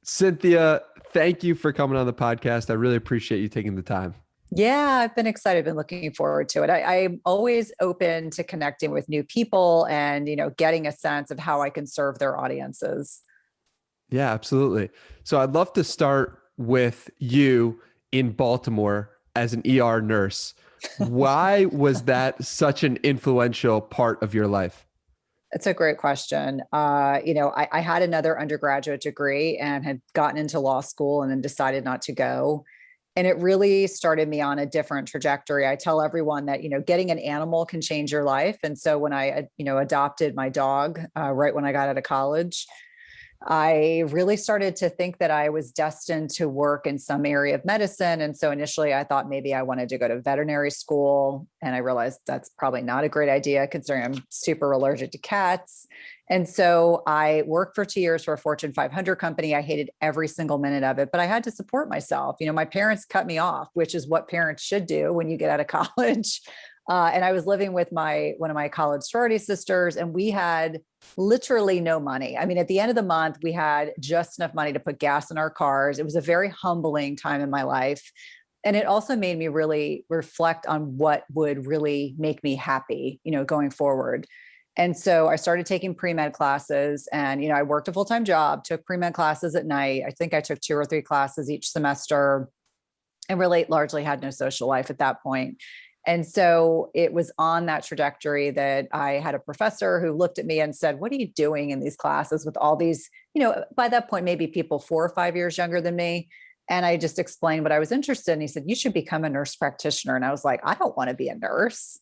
Cynthia, thank you for coming on the podcast. I really appreciate you taking the time. Yeah, I've been excited, been looking forward to it. I'm always open to connecting with new people and, getting a sense of how I can serve their audiences. Yeah, absolutely. So I'd love to start with you in Baltimore as an ER nurse. Why was that such an influential part of your life? It's a great question. I had another undergraduate degree and had gotten into law school and then decided not to go. And it really started me on a different trajectory. I tell everyone that, getting an animal can change your life. And so when I, adopted my dog right when I got out of college, I really started to think that I was destined to work in some area of medicine. And so initially I thought maybe I wanted to go to veterinary school. And I realized that's probably not a great idea considering I'm super allergic to cats. And so I worked for 2 years for a Fortune 500 company. I hated every single minute of it, but I had to support myself. My parents cut me off, which is what parents should do when you get out of college. And I was living with one of my college sorority sisters, and we had literally no money. I mean, at the end of the month, we had just enough money to put gas in our cars. It was a very humbling time in my life. And it also made me really reflect on what would really make me happy, going forward. And so I started taking pre-med classes and, I worked a full-time job, took pre-med classes at night. I think I took 2 or 3 classes each semester and really largely had no social life at that point. And so it was on that trajectory that I had a professor who looked at me and said, "What are you doing in these classes with all these, by that point, maybe people 4 or 5 years younger than me?" And I just explained what I was interested in. He said, "You should become a nurse practitioner." And I was like, "I don't want to be a nurse.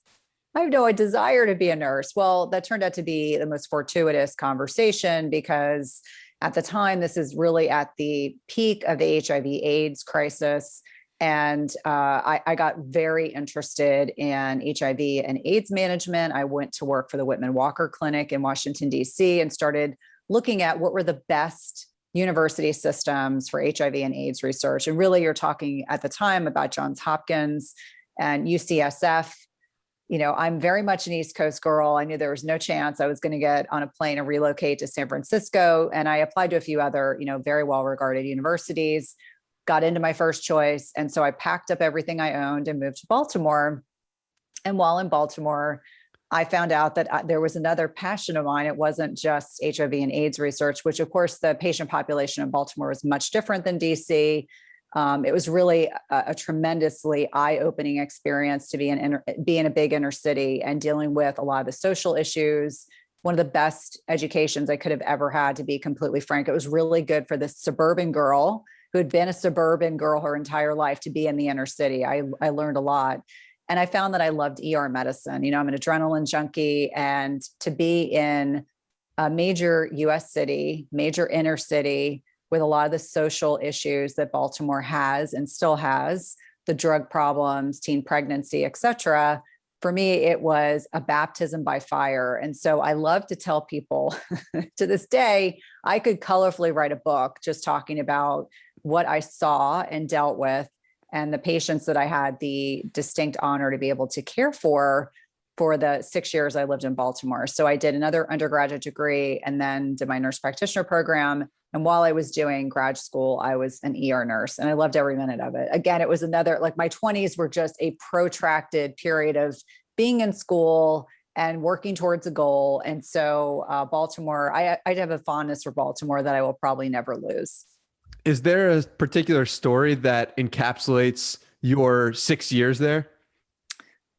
I have no desire to be a nurse." Well, that turned out to be the most fortuitous conversation because at the time, this is really at the peak of the HIV/AIDS crisis. And I got very interested in HIV and AIDS management. I went to work for the Whitman Walker Clinic in Washington, D.C., and started looking at what were the best university systems for HIV and AIDS research. And really, you're talking at the time about Johns Hopkins and UCSF. I'm very much an East Coast girl. I knew there was no chance I was going to get on a plane and relocate to San Francisco. And I applied to a few other, very well-regarded universities, got into my first choice. And so I packed up everything I owned and moved to Baltimore. And while in Baltimore, I found out that there was another passion of mine. It wasn't just HIV and AIDS research, which of course the patient population in Baltimore was much different than DC. It was really a tremendously eye-opening experience to be in a big inner city and dealing with a lot of the social issues. One of the best educations I could have ever had, to be completely frank. It was really good for this suburban girl who had been a suburban girl her entire life to be in the inner city. I learned a lot. And I found that I loved ER medicine. I'm an adrenaline junkie, and to be in a major US city, major inner city with a lot of the social issues that Baltimore has and still has, the drug problems, teen pregnancy, et cetera. For me, it was a baptism by fire. And so I love to tell people to this day, I could colorfully write a book just talking about what I saw and dealt with and the patients that I had the distinct honor to be able to care for the 6 years I lived in Baltimore. So I did another undergraduate degree and then did my nurse practitioner program. And while I was doing grad school, I was an ER nurse and I loved every minute of it. Again, it was like my 20s were just a protracted period of being in school and working towards a goal. And so Baltimore, I'd have a fondness for Baltimore that I will probably never lose. Is there a particular story that encapsulates your 6 years there?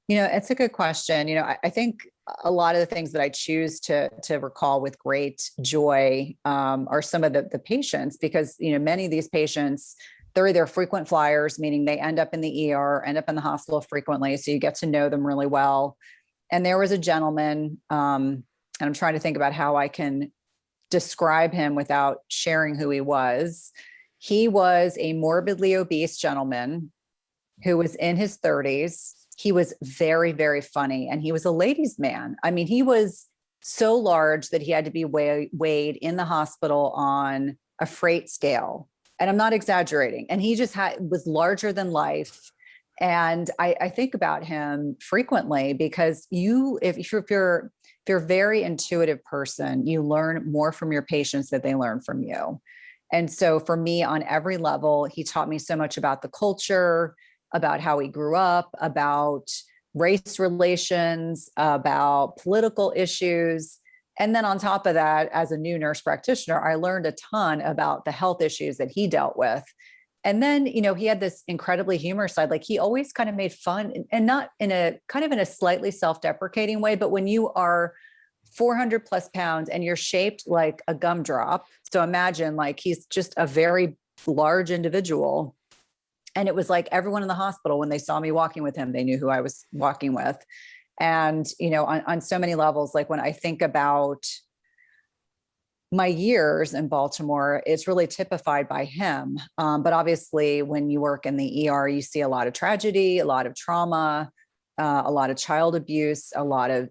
It's a good question. I think a lot of the things that I choose to recall with great joy are some of the patients, because, many of these patients, they're either frequent flyers, meaning they end up in the ER, end up in the hospital frequently. So you get to know them really well. And there was a gentleman, and I'm trying to think about how I can describe him without sharing who he was. He was a morbidly obese gentleman who was in his 30s. He was very, very funny, and he was a ladies' man. I mean, he was so large that he had to be weighed in the hospital on a freight scale. And I'm not exaggerating. And he just was larger than life. And I think about him frequently because if you're a very intuitive person, you learn more from your patients than they learn from you. And so for me, on every level, he taught me so much about the culture, about how he grew up, about race relations, about political issues. And then on top of that, as a new nurse practitioner, I learned a ton about the health issues that he dealt with. And then, he had this incredibly humorous side. Like he always kind of made fun, and not in a kind of in a slightly self-deprecating way, but when you are 400 plus pounds and you're shaped like a gumdrop. So imagine like he's just a very large individual. And it was like everyone in the hospital, when they saw me walking with him, they knew who I was walking with. And, on so many levels, like when I think about my years in Baltimore, it's really typified by him. But obviously, when you work in the ER, you see a lot of tragedy, a lot of trauma, a lot of child abuse, a lot of,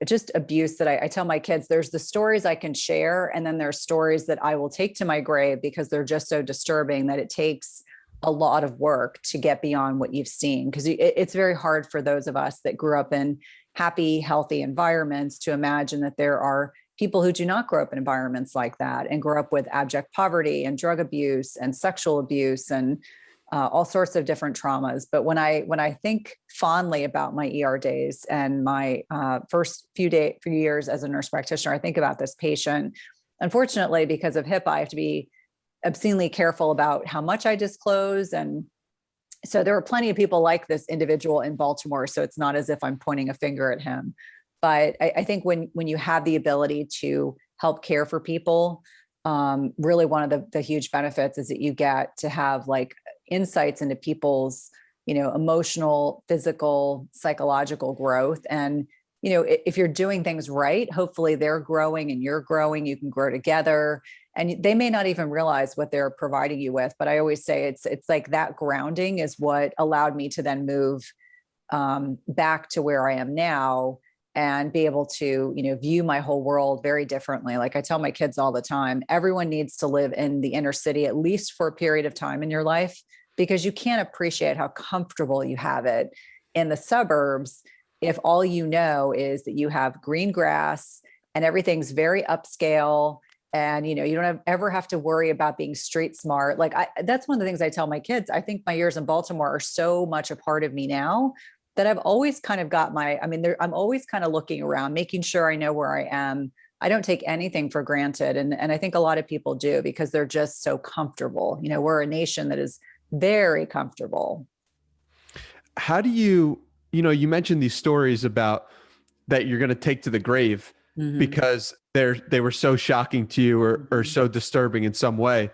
just abuse that I tell my kids, there's the stories I can share. And then there's stories that I will take to my grave because they're just so disturbing that it takes a lot of work to get beyond what you've seen. Because it's very hard for those of us that grew up in happy, healthy environments to imagine that there are people who do not grow up in environments like that and grow up with abject poverty and drug abuse and sexual abuse and all sorts of different traumas. But when I think fondly about my ER days and my first few years as a nurse practitioner, I think about this patient. Unfortunately, because of HIPAA, I have to be obscenely careful about how much I disclose. And so there are plenty of people like this individual in Baltimore. So it's not as if I'm pointing a finger at him. But I think when you have the ability to help care for people, really one of the huge benefits is that you get to have like insights into people's, emotional, physical, psychological growth. And, if you're doing things right, hopefully they're growing and you're growing, you can grow together. And they may not even realize what they're providing you with. But I always say it's like that grounding is what allowed me to then move back to where I am now and be able to, view my whole world very differently. Like I tell my kids all the time, everyone needs to live in the inner city, at least for a period of time in your life, because you can't appreciate how comfortable you have it in the suburbs if all you know is that you have green grass and everything's very upscale. And, you don't ever have to worry about being street smart. Like that's one of the things I tell my kids. I think my years in Baltimore are so much a part of me now that I've always kind of got I'm always kind of looking around, making sure I know where I am. I don't take anything for granted. And I think a lot of people do because they're just so comfortable. We're a nation that is very comfortable. How do you mentioned these stories about that you're going to take to the grave because they were so shocking to you or so disturbing in some way.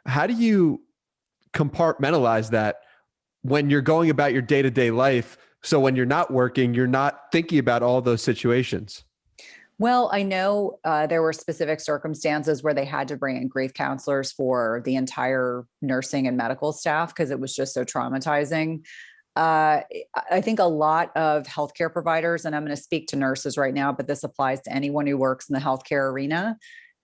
How do you compartmentalize that when you're going about your day-to-day life? So when you're not working, you're not thinking about all those situations. Well, I know there were specific circumstances where they had to bring in grief counselors for the entire nursing and medical staff because it was just so traumatizing. I think a lot of healthcare providers, and I'm going to speak to nurses right now, but this applies to anyone who works in the healthcare arena.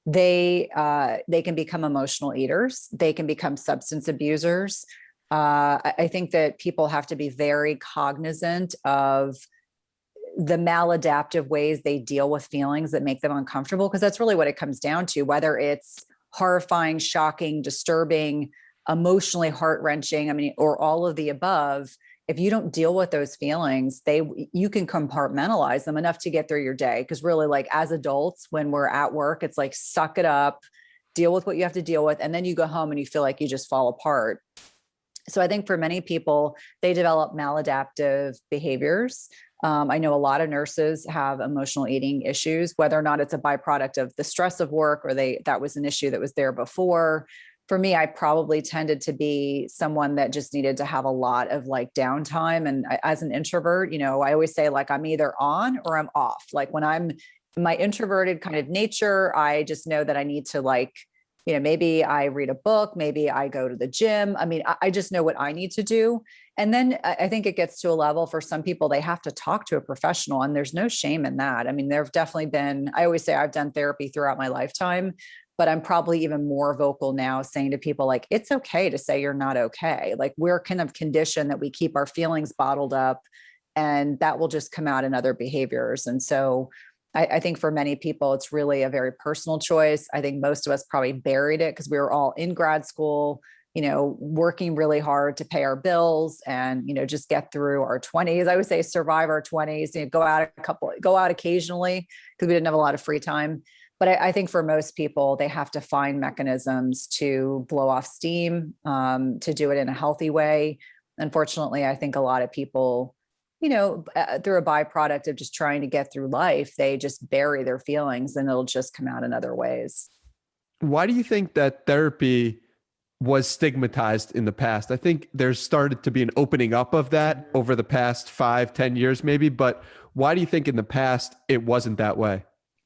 They can become emotional eaters. They can become substance abusers. I think that people have to be very cognizant of the maladaptive ways they deal with feelings that make them uncomfortable, because that's really what it comes down to, whether it's horrifying, shocking, disturbing, emotionally heart-wrenching, or all of the above. If you don't deal with those feelings, you can compartmentalize them enough to get through your day. Because really, like as adults, when we're at work, it's like, suck it up, deal with what you have to deal with. And then you go home and you feel like you just fall apart. So I think for many people, they develop maladaptive behaviors. I know a lot of nurses have emotional eating issues, whether or not it's a byproduct of the stress of work or that was an issue that was there before. For me, I probably tended to be someone that just needed to have a lot of like downtime. And as an introvert, I always say like I'm either on or I'm off. Like when I'm my introverted kind of nature, I just know that I need to maybe I read a book, maybe I go to the gym. I just know what I need to do. And then I think it gets to a level for some people, they have to talk to a professional, and there's no shame in that. There've definitely been, I always say I've done therapy throughout my lifetime, but I'm probably even more vocal now saying to people, like, it's okay to say you're not okay. Like we're kind of conditioned that we keep our feelings bottled up and that will just come out in other behaviors. And so I think for many people, it's really a very personal choice. I think most of us probably buried it because we were all in grad school, working really hard to pay our bills and, just get through our 20s. I would say survive our 20s, go out occasionally because we didn't have a lot of free time. But I think for most people, they have to find mechanisms to blow off steam, to do it in a healthy way. Unfortunately, I think a lot of people, through a byproduct of just trying to get through life, they just bury their feelings and it'll just come out in other ways. Why do you think that therapy was stigmatized in the past? I think there's started to be an opening up of that over the past 5-10 years, maybe, but why do you think in the past it wasn't that way?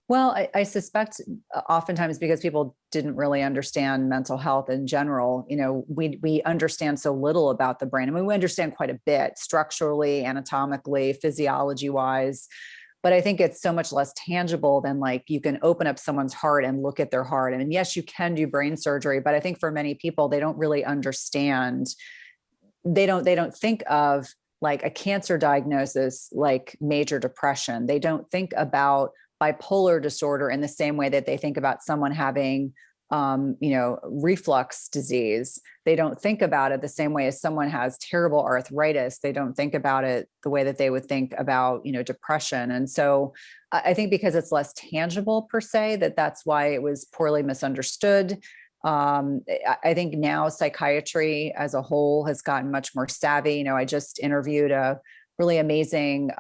Well, I suspect oftentimes because people didn't really understand mental health in general. We understand so little about the brain. I mean, we understand quite a bit structurally, anatomically, physiology wise, but I think it's so much less tangible than like you can open up someone's heart and look at their heart. And yes, you can do brain surgery, but I think for many people, they don't really understand. They don't think of like a cancer diagnosis, like major depression. They don't think about bipolar disorder in the same way that they think about someone having, reflux disease. They don't think about it the same way as someone has terrible arthritis. They don't think about it the way that they would think about, depression. And so I think because it's less tangible per se, that's why it was poorly misunderstood. I think now psychiatry as a whole has gotten much more savvy. I just interviewed a really amazing,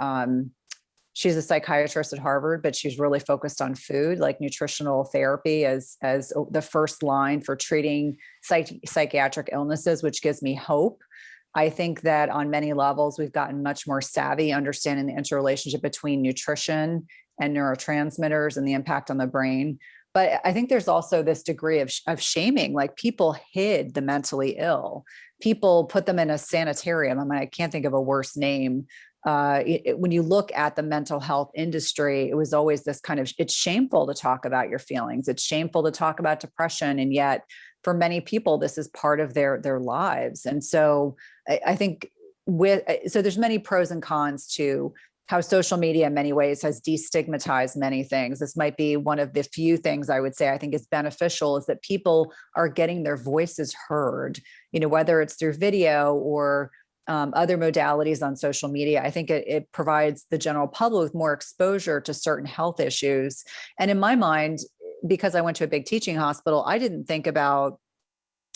she's a psychiatrist at Harvard, but she's really focused on food, like nutritional therapy as the first line for treating psychiatric illnesses, which gives me hope. I think that on many levels, we've gotten much more savvy understanding the interrelationship between nutrition and neurotransmitters and the impact on the brain. But I think there's also this degree of shaming, like people hid the mentally ill. People put them in a sanitarium. I mean, I can't think of a worse name. When you look at the mental health industry, it was always this kind of, it's shameful to talk about your feelings. It's shameful to talk about depression. And yet for many people, this is part of their lives. And so I think so there's many pros and cons to how social media in many ways has destigmatized many things. This might be one of the few things I would say I think is beneficial is that people are getting their voices heard, whether it's through video or other modalities on social media. I think it provides the general public with more exposure to certain health issues. And in my mind, because I went to a big teaching hospital, I didn't think about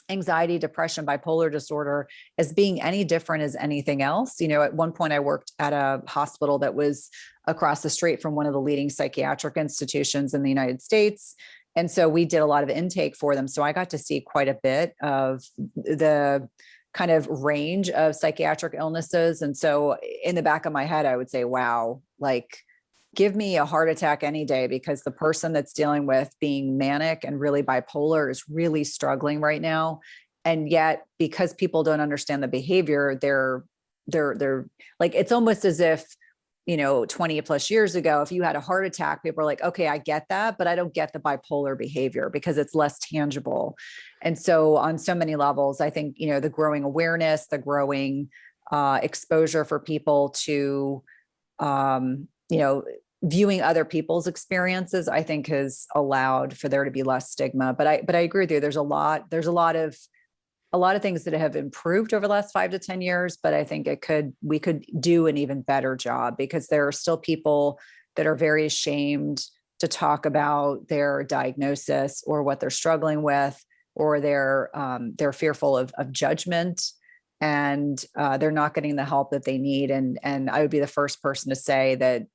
anxiety, depression, bipolar disorder as being any different as anything else. At one point I worked at a hospital that was across the street from one of the leading psychiatric institutions in the United States. And so we did a lot of intake for them. So I got to see quite a bit of the kind of range of psychiatric illnesses. And so in the back of my head, I would say, wow, like give me a heart attack any day, because the person that's dealing with being manic and really bipolar is really struggling right now. And yet, because people don't understand the behavior, they're like, it's almost as if, 20 plus years ago, if you had a heart attack, people are like, okay, I get that, but I don't get the bipolar behavior because it's less tangible. And so on so many levels, I think, the growing awareness, the growing exposure for people to, viewing other people's experiences, I think has allowed for there to be less stigma. But I agree with you. There's a lot of things that have improved over the last 5 to 10 years, but I think we could do an even better job, because there are still people that are very ashamed to talk about their diagnosis or what they're struggling with, or they're fearful of judgment, and they're not getting the help that they need. And I would be the first person to say that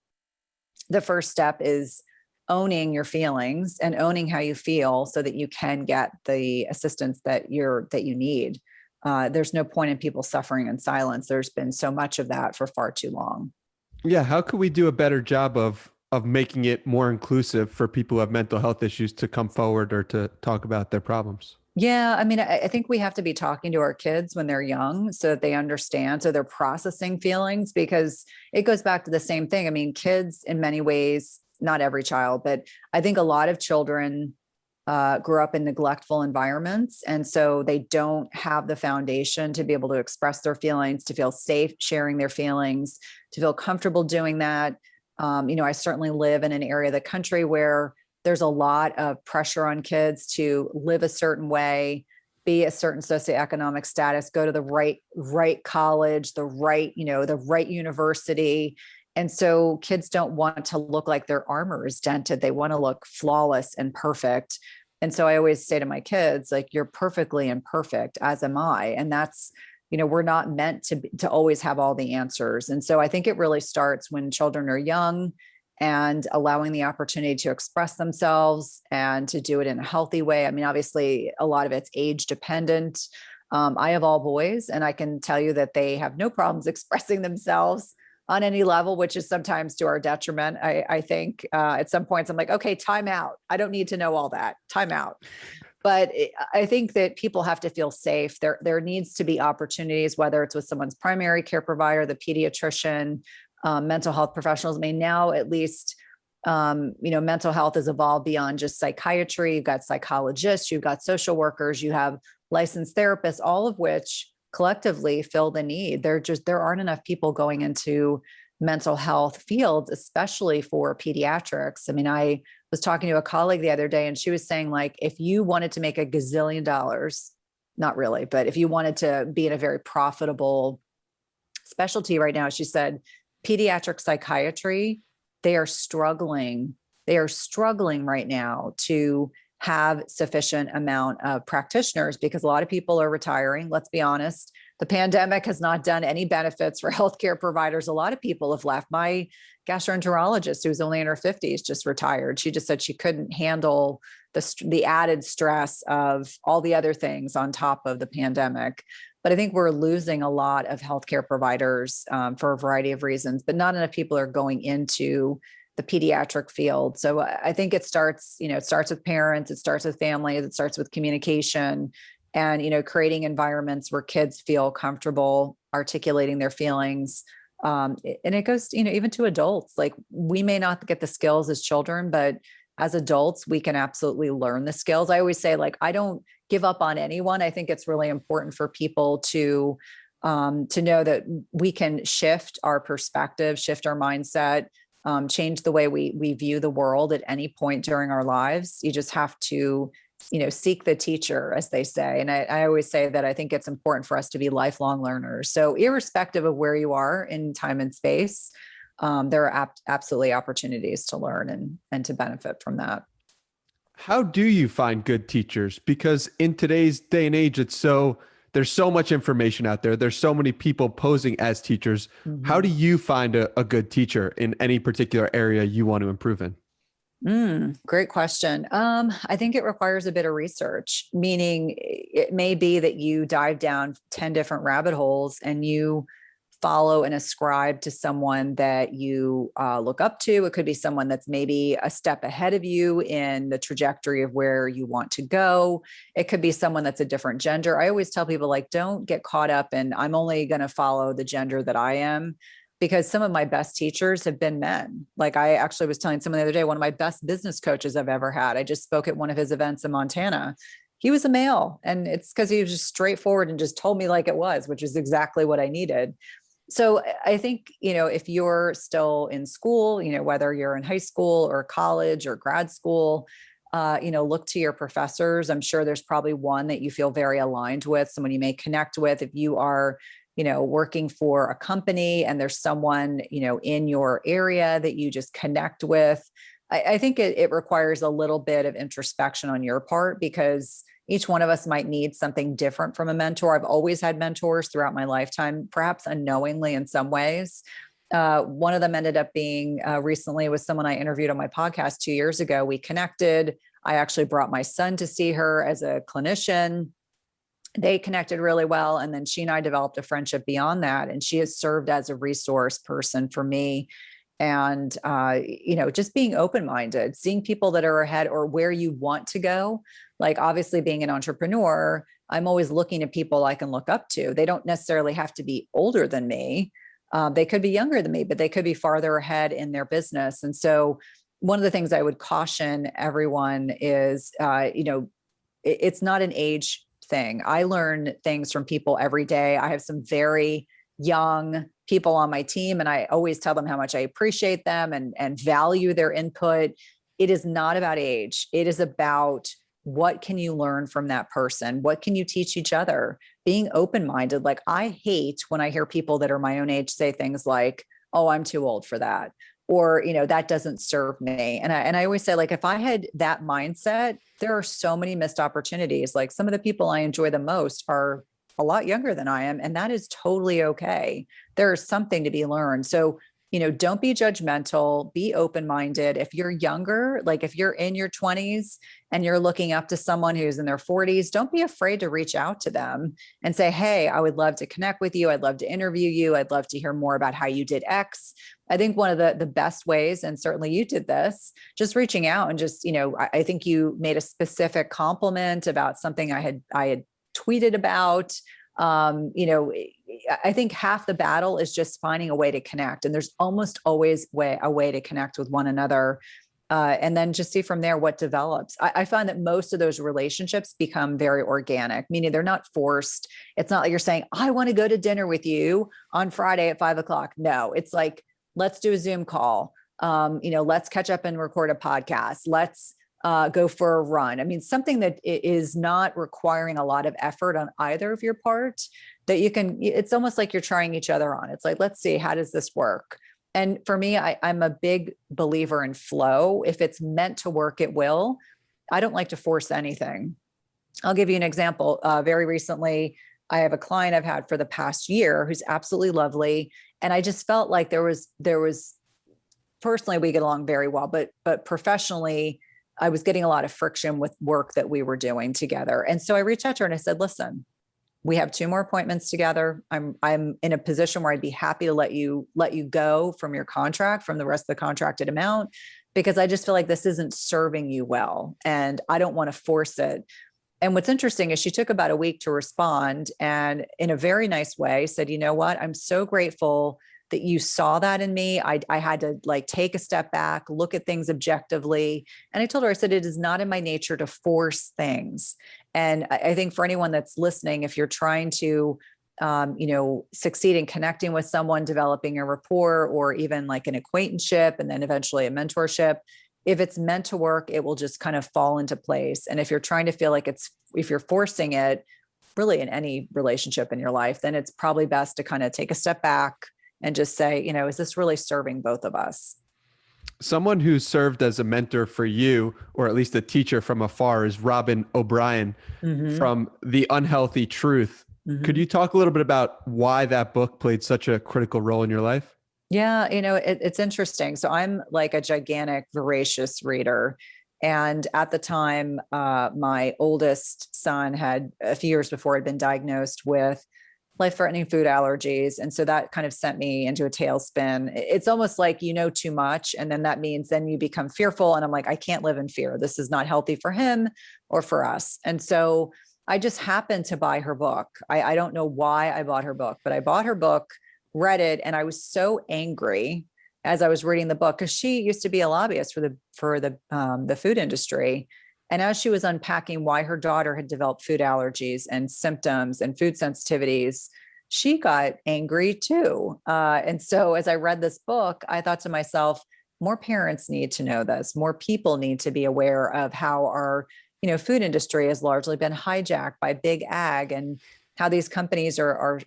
the first step is owning your feelings and owning how you feel so that you can get the assistance that you need. There's no point in people suffering in silence. There's been so much of that for far too long. Yeah. How could we do a better job of making it more inclusive for people who have mental health issues to come forward or to talk about their problems? Yeah. I mean, I think we have to be talking to our kids when they're young so that they understand, so they're processing feelings, because it goes back to the same thing. I mean, kids in many ways, not every child, but I think a lot of children grew up in neglectful environments. And so they don't have the foundation to be able to express their feelings, to feel safe sharing their feelings, to feel comfortable doing that. I certainly live in an area of the country where there's a lot of pressure on kids to live a certain way, be a certain socioeconomic status, go to the right college, the right university. And so kids don't want to look like their armor is dented. They want to look flawless and perfect. And so I always say to my kids, like, you're perfectly imperfect, as am I. And that's, we're not meant to always have all the answers. And so I think it really starts when children are young and allowing the opportunity to express themselves and to do it in a healthy way. I mean, obviously, a lot of it's age dependent. I have all boys, and I can tell you that they have no problems expressing themselves on any level, which is sometimes to our detriment. I think at some points I'm like, okay, time out. I don't need to know all that. Time out. But I think that people have to feel safe. There needs to be opportunities, whether it's with someone's primary care provider, the pediatrician, mental health professionals. I mean, now at least, mental health has evolved beyond just psychiatry. You've got psychologists, you've got social workers, you have licensed therapists, all of which collectively fill the need. There aren't enough people going into mental health fields, especially for pediatrics. I mean, I was talking to a colleague the other day, and she was saying, like, if you wanted to make $1 gazillion, not really, but if you wanted to be in a very profitable specialty right now, she said, pediatric psychiatry, they are struggling right now to have sufficient amount of practitioners because a lot of people are retiring. Let's be honest. The pandemic has not done any benefits for healthcare providers. A lot of people have left. My gastroenterologist, who's only in her 50s, just retired. She just said she couldn't handle the added stress of all the other things on top of the pandemic. But I think we're losing a lot of healthcare providers for a variety of reasons, but not enough people are going into the pediatric field. So I think it starts with parents, it starts with families, it starts with communication and, creating environments where kids feel comfortable articulating their feelings. And it goes, even to adults. Like, we may not get the skills as children, but as adults, we can absolutely learn the skills. I always say, like, I don't give up on anyone. I think it's really important for people to know that we can shift our perspective, shift our mindset, change the way we view the world at any point during our lives. You just have to, seek the teacher, as they say. And I always say that I think it's important for us to be lifelong learners. So irrespective of where you are in time and space, there are absolutely opportunities to learn and to benefit from that. How do you find good teachers? Because in today's day and age, there's so much information out there. There's so many people posing as teachers. Mm-hmm. How do you find a good teacher in any particular area you want to improve in? Great question. I think it requires a bit of research, meaning it may be that you dive down 10 different rabbit holes and you follow and ascribe to someone that you look up to. It could be someone that's maybe a step ahead of you in the trajectory of where you want to go. It could be someone that's a different gender. I always tell people, like, don't get caught up in, I'm only going to follow the gender that I am, because some of my best teachers have been men. Like, I actually was telling someone the other day, one of my best business coaches I've ever had, I just spoke at one of his events in Montana. He was a male, and it's because he was just straightforward and just told me like it was, which is exactly what I needed. So I think, if you're still in school, whether you're in high school or college or grad school, look to your professors. I'm sure there's probably one that you feel very aligned with, someone you may connect with. If you are, working for a company and there's someone, in your area that you just connect with, I think it requires a little bit of introspection on your part, because each one of us might need something different from a mentor. I've always had mentors throughout my lifetime, perhaps unknowingly in some ways. One of them ended up being recently was someone I interviewed on my podcast 2 years ago. We connected. I actually brought my son to see her as a clinician. They connected really well. And then she and I developed a friendship beyond that. And she has served as a resource person for me. And, just being open-minded, seeing people that are ahead or where you want to go. Like, obviously being an entrepreneur, I'm always looking at people I can look up to. They don't necessarily have to be older than me. They could be younger than me, but they could be farther ahead in their business. And so one of the things I would caution everyone is, it's not an age thing. I learn things from people every day. I have some very young people on my team, and I always tell them how much I appreciate them and value their input. It is not about age. It is about what can you learn from that person? What can you teach each other? Being open-minded. Like, I hate when I hear people that are my own age say things like, oh, I'm too old for that. Or, that doesn't serve me. And I always say, like, if I had that mindset, there are so many missed opportunities. Like, some of the people I enjoy the most are a lot younger than I am. And that is totally okay. There's something to be learned. So, don't be judgmental, be open-minded. If you're younger, like if you're in your 20s and you're looking up to someone who's in their 40s, don't be afraid to reach out to them and say, hey, I would love to connect with you. I'd love to interview you. I'd love to hear more about how you did X. I think one of the best ways, and certainly you did this, just reaching out and just, I think you made a specific compliment about something I had tweeted about. I think half the battle is just finding a way to connect. And there's almost always a way to connect with one another. And then just see from there what develops. I find that most of those relationships become very organic, meaning they're not forced. It's not like you're saying, I want to go to dinner with you on Friday at 5:00. No, it's like, let's do a Zoom call. Let's catch up and record a podcast. Let's go for a run. I mean, something that is not requiring a lot of effort on either of your part, that it's almost like you're trying each other on. It's like, let's see, how does this work? And for me, I'm a big believer in flow. If it's meant to work, it will. I don't like to force anything. I'll give you an example. Very recently, I have a client I've had for the past year who's absolutely lovely. And I just felt like there was personally, we get along very well, but professionally, I was getting a lot of friction with work that we were doing together. And so I reached out to her and I said, listen, we have 2 more appointments together. I'm in a position where I'd be happy to let you go from your contract, from the rest of the contracted amount, because I just feel like this isn't serving you well. And I don't want to force it. And what's interesting is she took about a week to respond, and in a very nice way said, you know what, I'm so grateful that you saw that in me. I had to take a step back, look at things objectively. And I told her, I said, it is not in my nature to force things. And I think for anyone that's listening, if you're trying to, succeed in connecting with someone, developing a rapport, or even like an acquaintanceship, and then eventually a mentorship, if it's meant to work, it will just kind of fall into place. And if you're trying to feel like if you're forcing it really in any relationship in your life, then it's probably best to kind of take a step back and just say, is this really serving both of us? Someone who served as a mentor for you, or at least a teacher from afar, is Robin O'Brien from The Unhealthy Truth. Could you talk a little bit about why that book played such a critical role in your life? Yeah, it's interesting. So I'm like a gigantic, voracious reader. And at the time, my oldest son had, a few years before, had been diagnosed with life-threatening food allergies. And so that kind of sent me into a tailspin. It's almost like too much. And then that means then you become fearful. And I'm like, I can't live in fear. This is not healthy for him or for us. And so I just happened to buy her book. I don't know why I bought her book, but I bought her book, read it, and I was so angry as I was reading the book, because she used to be a lobbyist for the food industry. And as she was unpacking why her daughter had developed food allergies and symptoms and food sensitivities, she got angry too. And so as I read this book, I thought to myself, more parents need to know this. More people need to be aware of how our, food industry has largely been hijacked by big ag, and how these companies are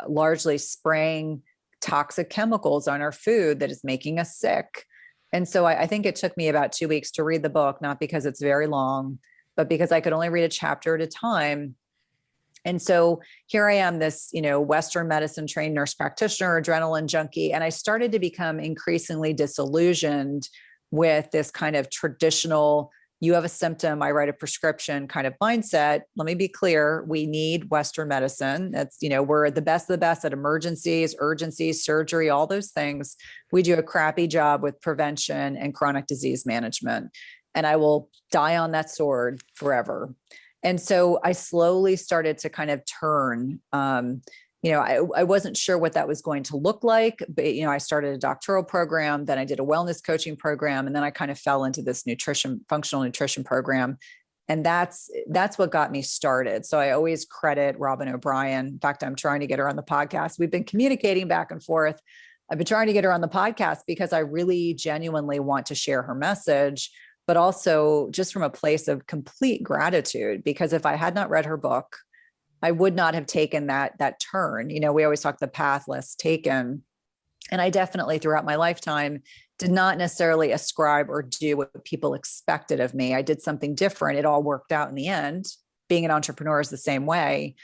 largely spraying toxic chemicals on our food that is making us sick. And so I think it took me about 2 weeks to read the book, not because it's very long, but because I could only read a chapter at a time. And so here I am, this, Western medicine trained nurse practitioner, adrenaline junkie. And I started to become increasingly disillusioned with this kind of traditional, you have a symptom, I write a prescription kind of mindset. Let me be clear. We need Western medicine. That's, we're the best of the best at emergencies, urgencies, surgery, all those things. We do a crappy job with prevention and chronic disease management. And I will die on that sword forever. And so I slowly started to kind of turn, I wasn't sure what that was going to look like, but, I started a doctoral program, then I did a wellness coaching program, and then I kind of fell into this functional nutrition program. And that's what got me started. So I always credit Robin O'Brien. In fact, I'm trying to get her on the podcast. We've been communicating back and forth. I've been trying to get her on the podcast because I really genuinely want to share her message, but also just from a place of complete gratitude, because if I had not read her book, I would not have taken that turn. You know, we always talk the path less taken. And I definitely throughout my lifetime did not necessarily ascribe or do what people expected of me. I did something different. It all worked out in the end. Being an entrepreneur is the same way.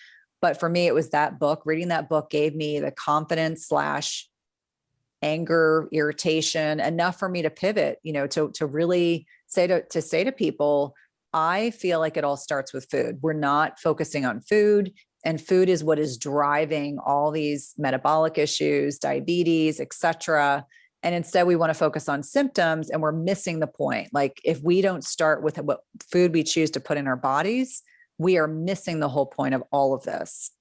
But for me, it was that book. Reading that book gave me the confidence / anger, irritation, enough for me to pivot, you know, to really say to people, I feel like it all starts with food. We're not focusing on food. And food is what is driving all these metabolic issues, diabetes, et cetera. And instead we want to focus on symptoms, and we're missing the point. Like if we don't start with what food we choose to put in our bodies, we are missing the whole point of all of this.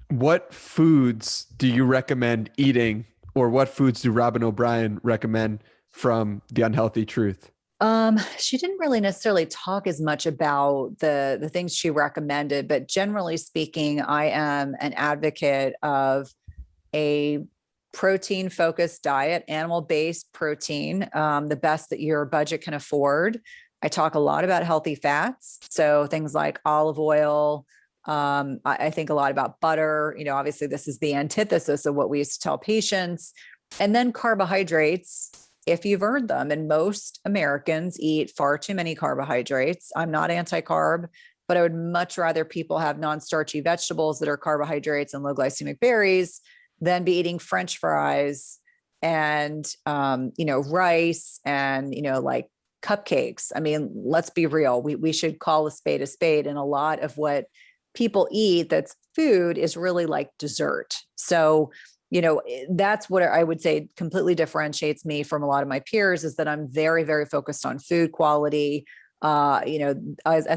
What foods do you recommend eating, or what foods do Robin O'Brien recommend from The Unhealthy Truth? She didn't really necessarily talk as much about the things she recommended, but generally speaking, I am an advocate of a protein focused diet, animal-based protein, the best that your budget can afford. I talk a lot about healthy fats. So things like olive oil. I think a lot about butter. You know, obviously this is the antithesis of what we used to tell patients. And then carbohydrates, if you've earned them. And most Americans eat far too many carbohydrates. I'm not anti-carb, but I would much rather people have non-starchy vegetables that are carbohydrates and low glycemic berries than be eating French fries and, rice and, like cupcakes. I mean, let's be real. We should call a spade a spade. And a lot of what people eat that's food is really like dessert. So, that's what I would say completely differentiates me from a lot of my peers, is that I'm very, very focused on food quality. As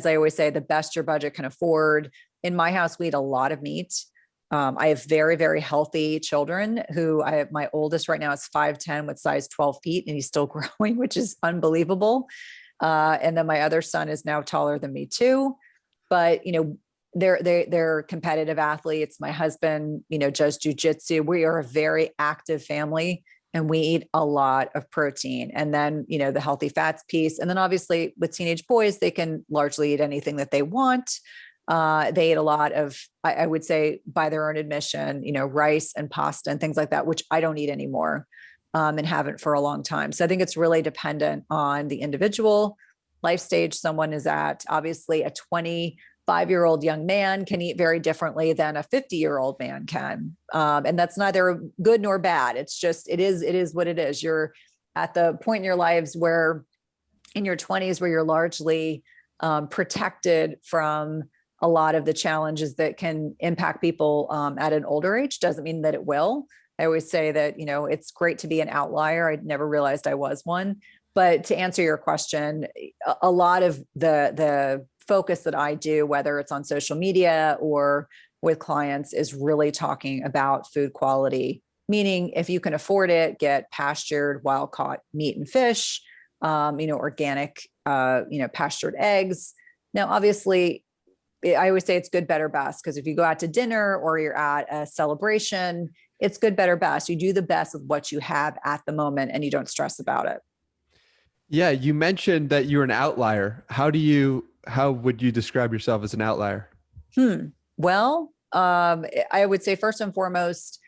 I always say, the best your budget can afford. In my house, we eat a lot of meat. I have very, very healthy children my oldest right now is 5'10" with size 12 feet, and he's still growing, which is unbelievable. And then my other son is now taller than me too. But, they're competitive athletes. My husband, does jujitsu. We are a very active family, and we eat a lot of protein. And then, the healthy fats piece. And then obviously with teenage boys, they can largely eat anything that they want. They eat a lot of, I would say by their own admission, rice and pasta and things like that, which I don't eat anymore, and haven't for a long time. So I think it's really dependent on the individual life stage someone is at. Obviously a 25-year-old young man can eat very differently than a 50-year-old man can. And that's neither good nor bad. It's just, it is what it is. You're at the point in your lives where in your 20s, where you're largely protected from a lot of the challenges that can impact people at an older age. Doesn't mean that it will. I always say that, it's great to be an outlier. I never realized I was one. But to answer your question, a lot of the focus that I do, whether it's on social media or with clients, is really talking about food quality, meaning if you can afford it, get pastured, wild caught meat and fish, organic, pastured eggs. Now, obviously, I always say it's good, better, best, because if you go out to dinner or you're at a celebration, it's good, better, best. You do the best with what you have at the moment, and you don't stress about it. Yeah. You mentioned that you're an outlier. How would you describe yourself as an outlier? Well, I would say first and foremost,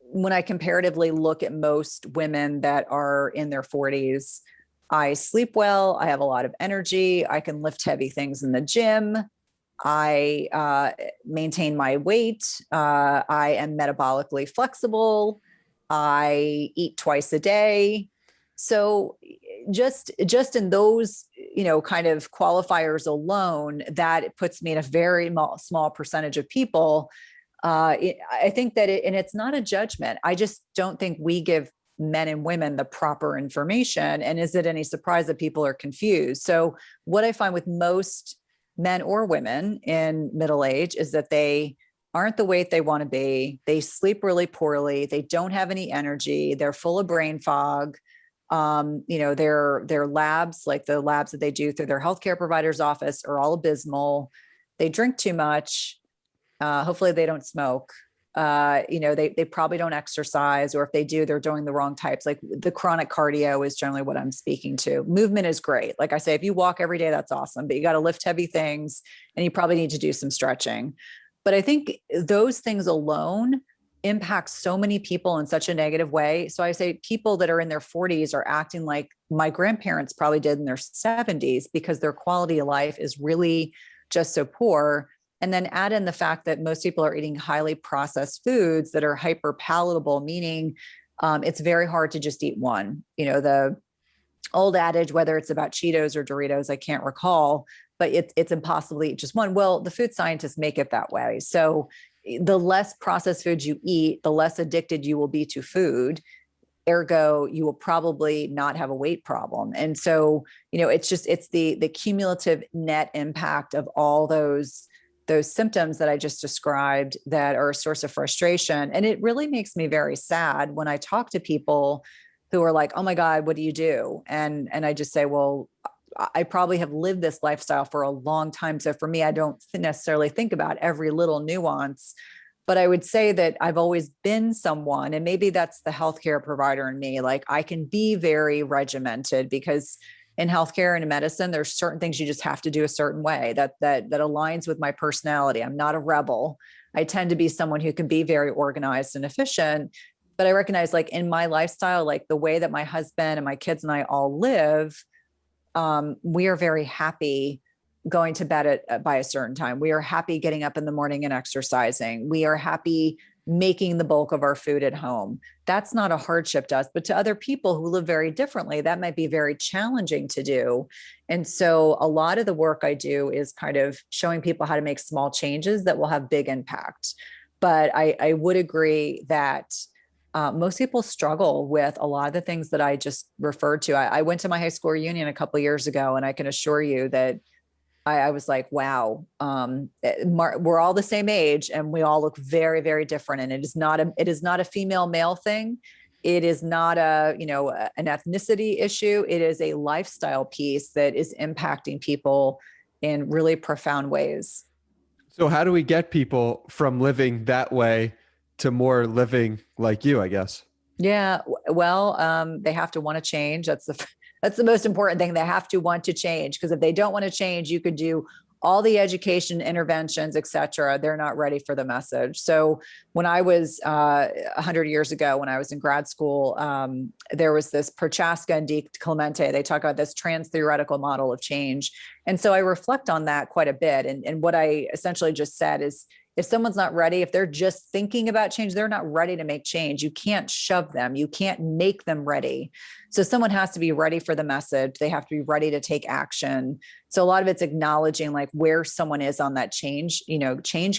when I comparatively look at most women that are in their 40s, I sleep well. I have a lot of energy. I can lift heavy things in the gym. I maintain my weight. I am metabolically flexible. I eat twice a day. So just in those, kind of qualifiers alone, that puts me in a very small percentage of people. I think that and it's not a judgment. I just don't think we give men and women the proper information. And is it any surprise that people are confused? So what I find with most men or women in middle age is that they aren't the weight they want to be. They sleep really poorly. They don't have any energy. They're full of brain fog. Their labs, like the labs that they do through their healthcare provider's office, are all abysmal. They drink too much. Hopefully they don't smoke. They probably don't exercise, or if they do, they're doing the wrong types. Like the chronic cardio is generally what I'm speaking to. Movement is great. Like I say, if you walk every day, that's awesome, but you got to lift heavy things and you probably need to do some stretching. But I think those things alone impact so many people in such a negative way. So I say people that are in their 40s are acting like my grandparents probably did in their 70s, because their quality of life is really just so poor. And then add in the fact that most people are eating highly processed foods that are hyper palatable, meaning it's very hard to just eat one. The old adage, whether it's about Cheetos or Doritos, I can't recall, but it's impossible to eat just one. Well, the food scientists make it that way. So the less processed foods you eat, the less addicted you will be to food. Ergo, you will probably not have a weight problem. And so, it's the cumulative net impact of all those symptoms that I just described that are a source of frustration. And it really makes me very sad when I talk to people who are like, oh my God, what do you do? And I just say, well, I probably have lived this lifestyle for a long time. So for me, I don't necessarily think about every little nuance, but I would say that I've always been someone, and maybe that's the healthcare provider in me. Like I can be very regimented, because in healthcare and in medicine, there's certain things you just have to do a certain way that aligns with my personality. I'm not a rebel. I tend to be someone who can be very organized and efficient, but I recognize, like in my lifestyle, like the way that my husband and my kids and I all live, we are very happy going to bed by a certain time. We are happy getting up in the morning and exercising. We are happy making the bulk of our food at home. That's not a hardship to us, but to other people who live very differently, that might be very challenging to do. And so a lot of the work I do is kind of showing people how to make small changes that will have big impact. But I would agree that most people struggle with a lot of the things that I just referred to. I went to my high school reunion a couple of years ago, and I can assure you that I was like, wow, we're all the same age and we all look very, very different. And it is not a female male thing. It is not an ethnicity issue. It is a lifestyle piece that is impacting people in really profound ways. So how do we get people from living that way to more living like you, I guess? Yeah. Well, they have to want to change. That's the most important thing. They have to want to change, because if they don't want to change, you could do all the education interventions, et cetera. They're not ready for the message. So when I was 100 years ago, when I was in grad school, there was this Prochaska and Di Clemente. They talk about this trans theoretical model of change. And so I reflect on that quite a bit. And what I essentially just said is, if someone's not ready, if they're just thinking about change, they're not ready to make change. You can't shove them. You can't make them ready. So someone has to be ready for the message. They have to be ready to take action. So a lot of it's acknowledging like where someone is on that change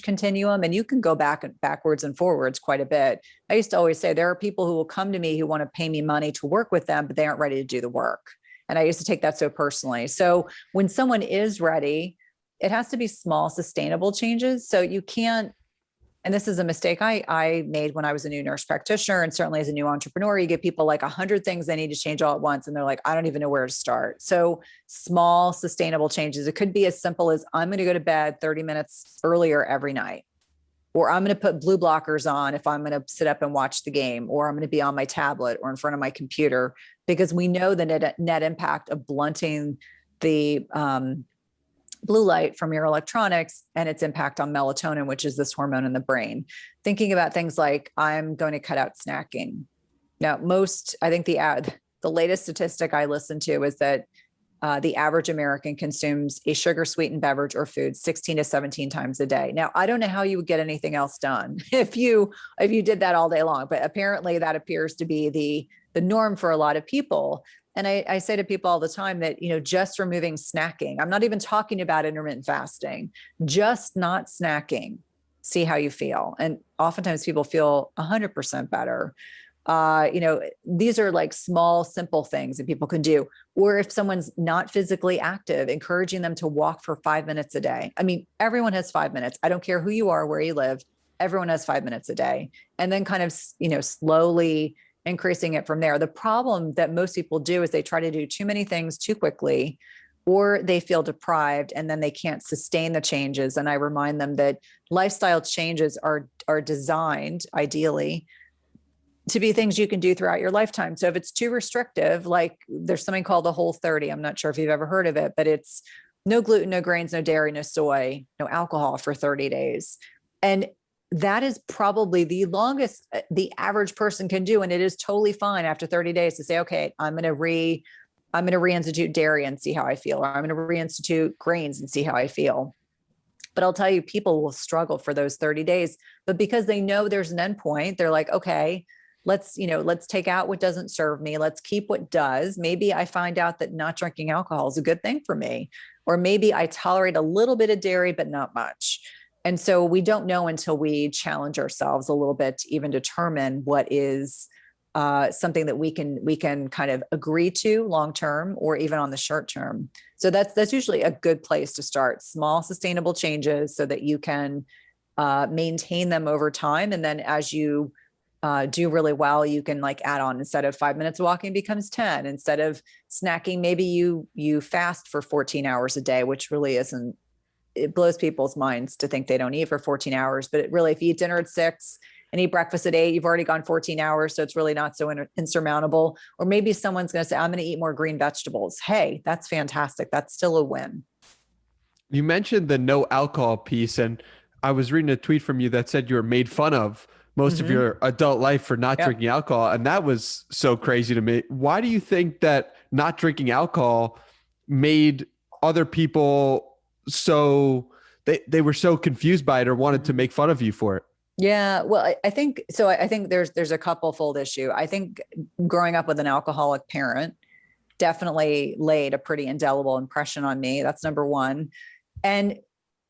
continuum. And you can go backwards and forwards quite a bit. I used to always say there are people who will come to me who want to pay me money to work with them, but they aren't ready to do the work. And I used to take that so personally. So when someone is ready, it has to be small, sustainable changes. So you can't, and this is a mistake I made when I was a new nurse practitioner, and certainly as a new entrepreneur, you get people like 100 things they need to change all at once. And they're like, I don't even know where to start. So small, sustainable changes. It could be as simple as I'm going to go to bed 30 minutes earlier every night, or I'm going to put blue blockers on if I'm going to sit up and watch the game, or I'm going to be on my tablet or in front of my computer, because we know the net impact of blunting the, blue light from your electronics and its impact on melatonin, which is this hormone in the brain. Thinking about things like, I'm going to cut out snacking. Now, I think the latest statistic I listened to is that the average American consumes a sugar sweetened beverage or food 16 to 17 times a day. Now, I don't know how you would get anything else done if you did that all day long, but apparently that appears to be the norm for a lot of people. And I say to people all the time that, just removing snacking, I'm not even talking about intermittent fasting, just not snacking, see how you feel. And oftentimes people feel 100% better. These are like small, simple things that people can do. Or if someone's not physically active, encouraging them to walk for 5 minutes a day. I mean, everyone has 5 minutes. I don't care who you are, where you live, everyone has 5 minutes a day. And then kind of, slowly increasing it from there. The problem that most people do is they try to do too many things too quickly, or they feel deprived and then they can't sustain the changes. And I remind them that lifestyle changes are designed ideally to be things you can do throughout your lifetime. So if it's too restrictive, like there's something called the Whole30. I'm not sure if you've ever heard of it, but it's no gluten, no grains, no dairy, no soy, no alcohol for 30 days. And that is probably the longest the average person can do. And it is totally fine after 30 days to say, okay, I'm going to reinstitute dairy and see how I feel, or I'm going to reinstitute grains and see how I feel. But I'll tell you, people will struggle for those 30 days, but because they know there's an endpoint, they're like, okay, let's take out what doesn't serve me. Let's keep what does. Maybe I find out that not drinking alcohol is a good thing for me, or maybe I tolerate a little bit of dairy, but not much. And so we don't know until we challenge ourselves a little bit to even determine what is something that we can kind of agree to long term or even on the short term. So that's usually a good place to start. Small, sustainable changes so that you can maintain them over time. And then as you do really well, you can like add on, instead of 5 minutes of walking becomes 10. Instead of snacking, maybe you fast for 14 hours a day, which really isn't. It blows people's minds to think they don't eat for 14 hours, but it really, if you eat dinner at 6 and eat breakfast at 8, you've already gone 14 hours. So it's really not so insurmountable. Or maybe someone's going to say, I'm going to eat more green vegetables. Hey, that's fantastic. That's still a win. You mentioned the no alcohol piece, and I was reading a tweet from you that said you were made fun of most of your adult life for not drinking alcohol. And that was so crazy to me. Why do you think that not drinking alcohol made other people so they were so confused by it or wanted to make fun of you for it? Yeah, well, I think so. I think there's a couple fold issue. I think growing up with an alcoholic parent definitely laid a pretty indelible impression on me. That's number one. And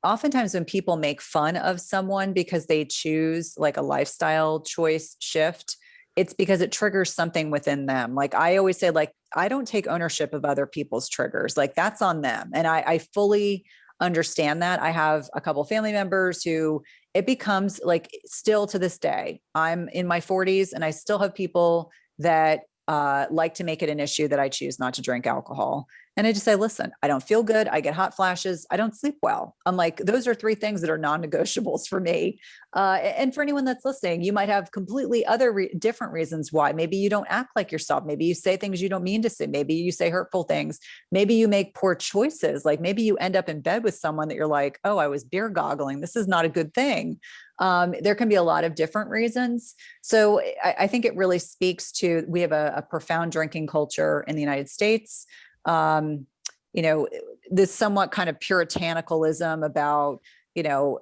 oftentimes when people make fun of someone because they choose like a lifestyle choice shift, it's because it triggers something within them. Like I always say, like, I don't take ownership of other people's triggers. Like that's on them. And I fully understand that. I have a couple family members who it becomes like, still to this day, I'm in my 40s and I still have people that like to make it an issue that I choose not to drink alcohol. And I just say, listen, I don't feel good. I get hot flashes. I don't sleep well. I'm like, those are 3 things that are non-negotiables for me. And for anyone that's listening, you might have completely other different reasons why. Maybe you don't act like yourself. Maybe you say things you don't mean to say. Maybe you say hurtful things. Maybe you make poor choices. Like maybe you end up in bed with someone that you're like, oh, I was beer goggling. This is not a good thing. There can be a lot of different reasons. So I think it really speaks to, we have a profound drinking culture in the United States. This somewhat kind of puritanicalism about,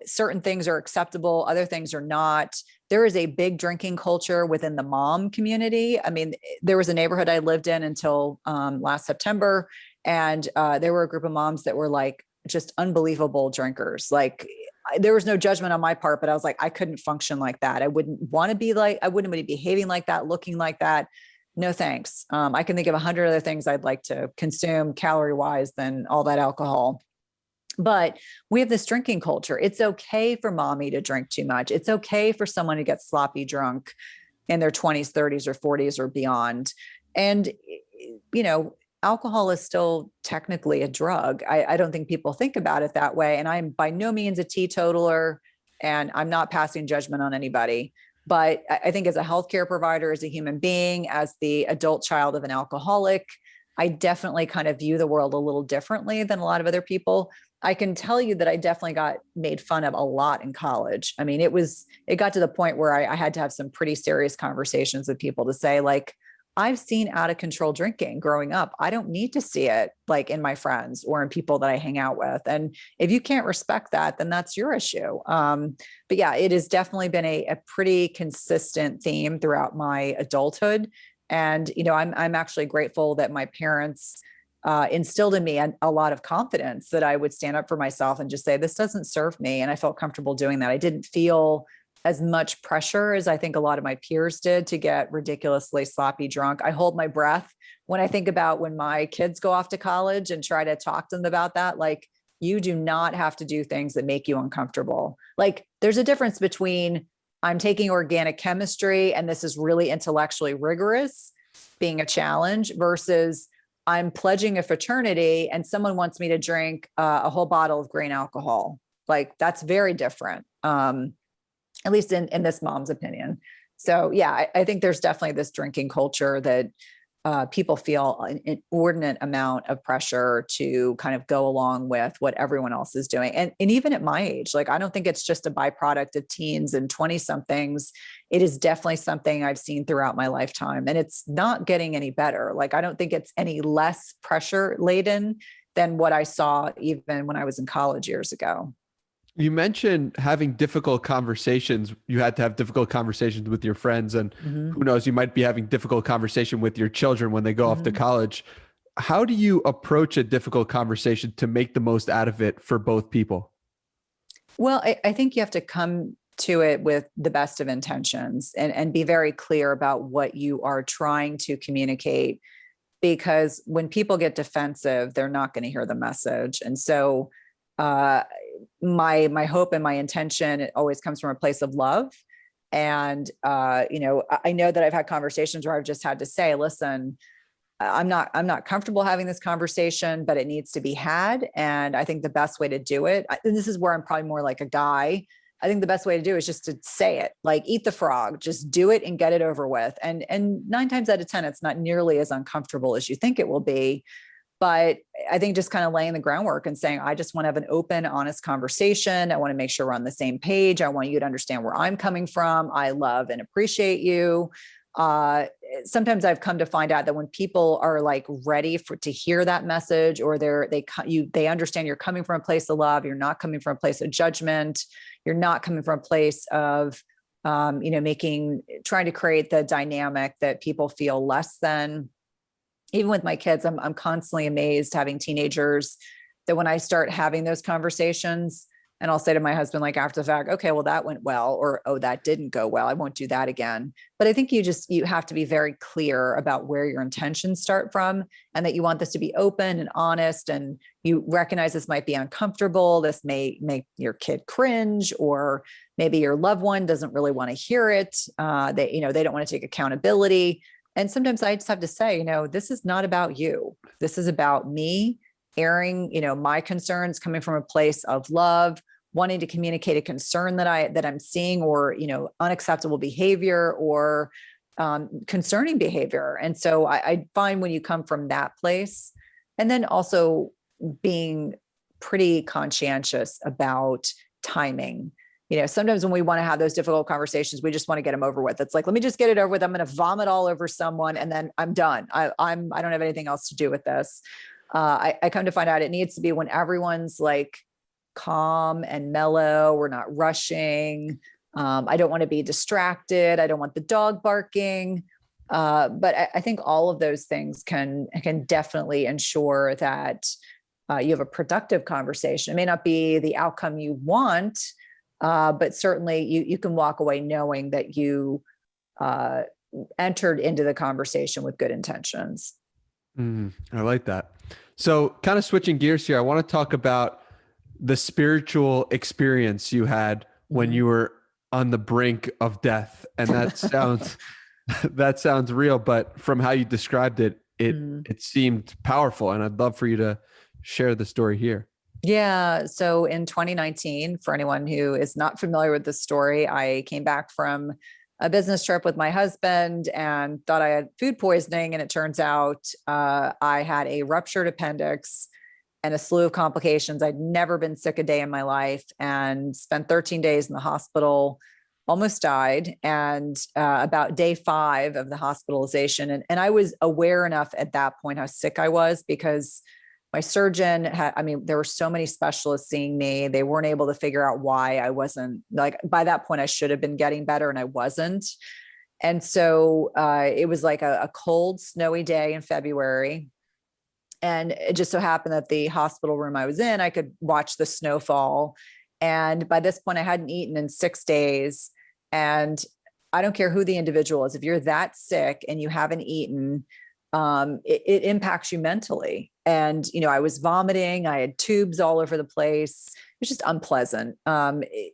certain things are acceptable, other things are not. There is a big drinking culture within the mom community. I mean, there was a neighborhood I lived in until last September, and there were a group of moms that were like just unbelievable drinkers. Like there was no judgment on my part, but I was like, I couldn't function like that. I wouldn't want to be behaving like that, looking like that. No, thanks. I can think of 100 other things I'd like to consume calorie wise than all that alcohol. But we have this drinking culture. It's okay for mommy to drink too much. It's okay for someone to get sloppy drunk in their 20s, 30s, or 40s or beyond. And, alcohol is still technically a drug. I don't think people think about it that way. And I'm by no means a teetotaler, and I'm not passing judgment on anybody. But I think as a healthcare provider, as a human being, as the adult child of an alcoholic, I definitely kind of view the world a little differently than a lot of other people. I can tell you that I definitely got made fun of a lot in college. I mean, it got to the point where I had to have some pretty serious conversations with people to say, like, I've seen out of control drinking growing up. I don't need to see it like in my friends or in people that I hang out with. And if you can't respect that, then that's your issue. But yeah, it has definitely been a pretty consistent theme throughout my adulthood. And, I'm actually grateful that my parents instilled in me a lot of confidence that I would stand up for myself and just say, this doesn't serve me. And I felt comfortable doing that. I didn't feel as much pressure as I think a lot of my peers did to get ridiculously sloppy drunk. I hold my breath when I think about when my kids go off to college and try to talk to them about that. Like, you do not have to do things that make you uncomfortable. Like, there's a difference between I'm taking organic chemistry and this is really intellectually rigorous, being a challenge, versus I'm pledging a fraternity and someone wants me to drink a whole bottle of grain alcohol. Like that's very different, at least in this mom's opinion. So yeah, I think there's definitely this drinking culture that people feel an inordinate amount of pressure to kind of go along with what everyone else is doing. And even at my age, like, I don't think it's just a byproduct of teens and 20 somethings. It is definitely something I've seen throughout my lifetime, and it's not getting any better. Like, I don't think it's any less pressure laden than what I saw even when I was in college years ago. You mentioned having difficult conversations. You had to have difficult conversations with your friends, and Mm-hmm. who knows, you might be having difficult conversation with your children when they go off to Mm-hmm. college. How do you approach a difficult conversation to make the most out of it for both people? Well, I think you have to come to it with the best of intentions and be very clear about what you are trying to communicate. Because when people get defensive, they're not going to hear the message. And so uh, my hope and my intention, it always comes from a place of love. And I know that I've had conversations where I've just had to say, listen, I'm not comfortable having this conversation, but it needs to be had. And I think the best way to do it, and this is where I'm probably more like a guy, I think the best way to do it is just to say it, like eat the frog, just do it and get it over with. And 9 times out of 10, it's not nearly as uncomfortable as you think it will be. But I think just kind of laying the groundwork and saying, I just want to have an open, honest conversation. I want to make sure we're on the same page. I want you to understand where I'm coming from. I love and appreciate you. Sometimes I've come to find out that when people are like ready to hear that message, or they understand you're coming from a place of love, you're not coming from a place of judgment, you're not coming from a place of, trying to create the dynamic that people feel less than. Even with my kids, I'm constantly amazed having teenagers that when I start having those conversations, and I'll say to my husband, like after the fact, okay, well, that went well, or, oh, that didn't go well, I won't do that again. But I think you have to be very clear about where your intentions start from, and that you want this to be open and honest. And you recognize this might be uncomfortable. This may make your kid cringe, or maybe your loved one doesn't really want to hear it. They don't want to take accountability. And sometimes I just have to say, this is not about you. This is about me airing, my concerns, coming from a place of love, wanting to communicate a concern that I'm seeing, or, unacceptable behavior, or concerning behavior. And so I find when you come from that place, and then also being pretty conscientious about timing. Sometimes when we want to have those difficult conversations, we just want to get them over with. It's like, let me just get it over with. I'm going to vomit all over someone and then I'm done. I don't have anything else to do with this. I come to find out it needs to be when everyone's like calm and mellow. We're not rushing. I don't want to be distracted. I don't want the dog barking. But I think all of those things can definitely ensure that you have a productive conversation. It may not be the outcome you want, but certainly you can walk away knowing that you entered into the conversation with good intentions. I like that. So kind of switching gears here, I want to talk about the spiritual experience you had when you were on the brink of death. And that sounds real, but from how you described it, it seemed powerful. And I'd love for you to share the story here. Yeah. So in 2019, for anyone who is not familiar with the story, I came back from a business trip with my husband and thought I had food poisoning. And it turns out I had a ruptured appendix and a slew of complications. I'd never been sick a day in my life, and spent 13 days in the hospital, almost died. And about day 5 of the hospitalization. And I was aware enough at that point how sick I was, because my surgeon there were so many specialists seeing me. They weren't able to figure out why I wasn't, like, by that point I should have been getting better and I wasn't. And so it was like a cold, snowy day in February. And it just so happened that the hospital room I was in, I could watch the snowfall. And by this point I hadn't eaten in 6 days. And I don't care who the individual is. If you're that sick and you haven't eaten, it impacts you mentally. And, I was vomiting, I had tubes all over the place. It was just unpleasant.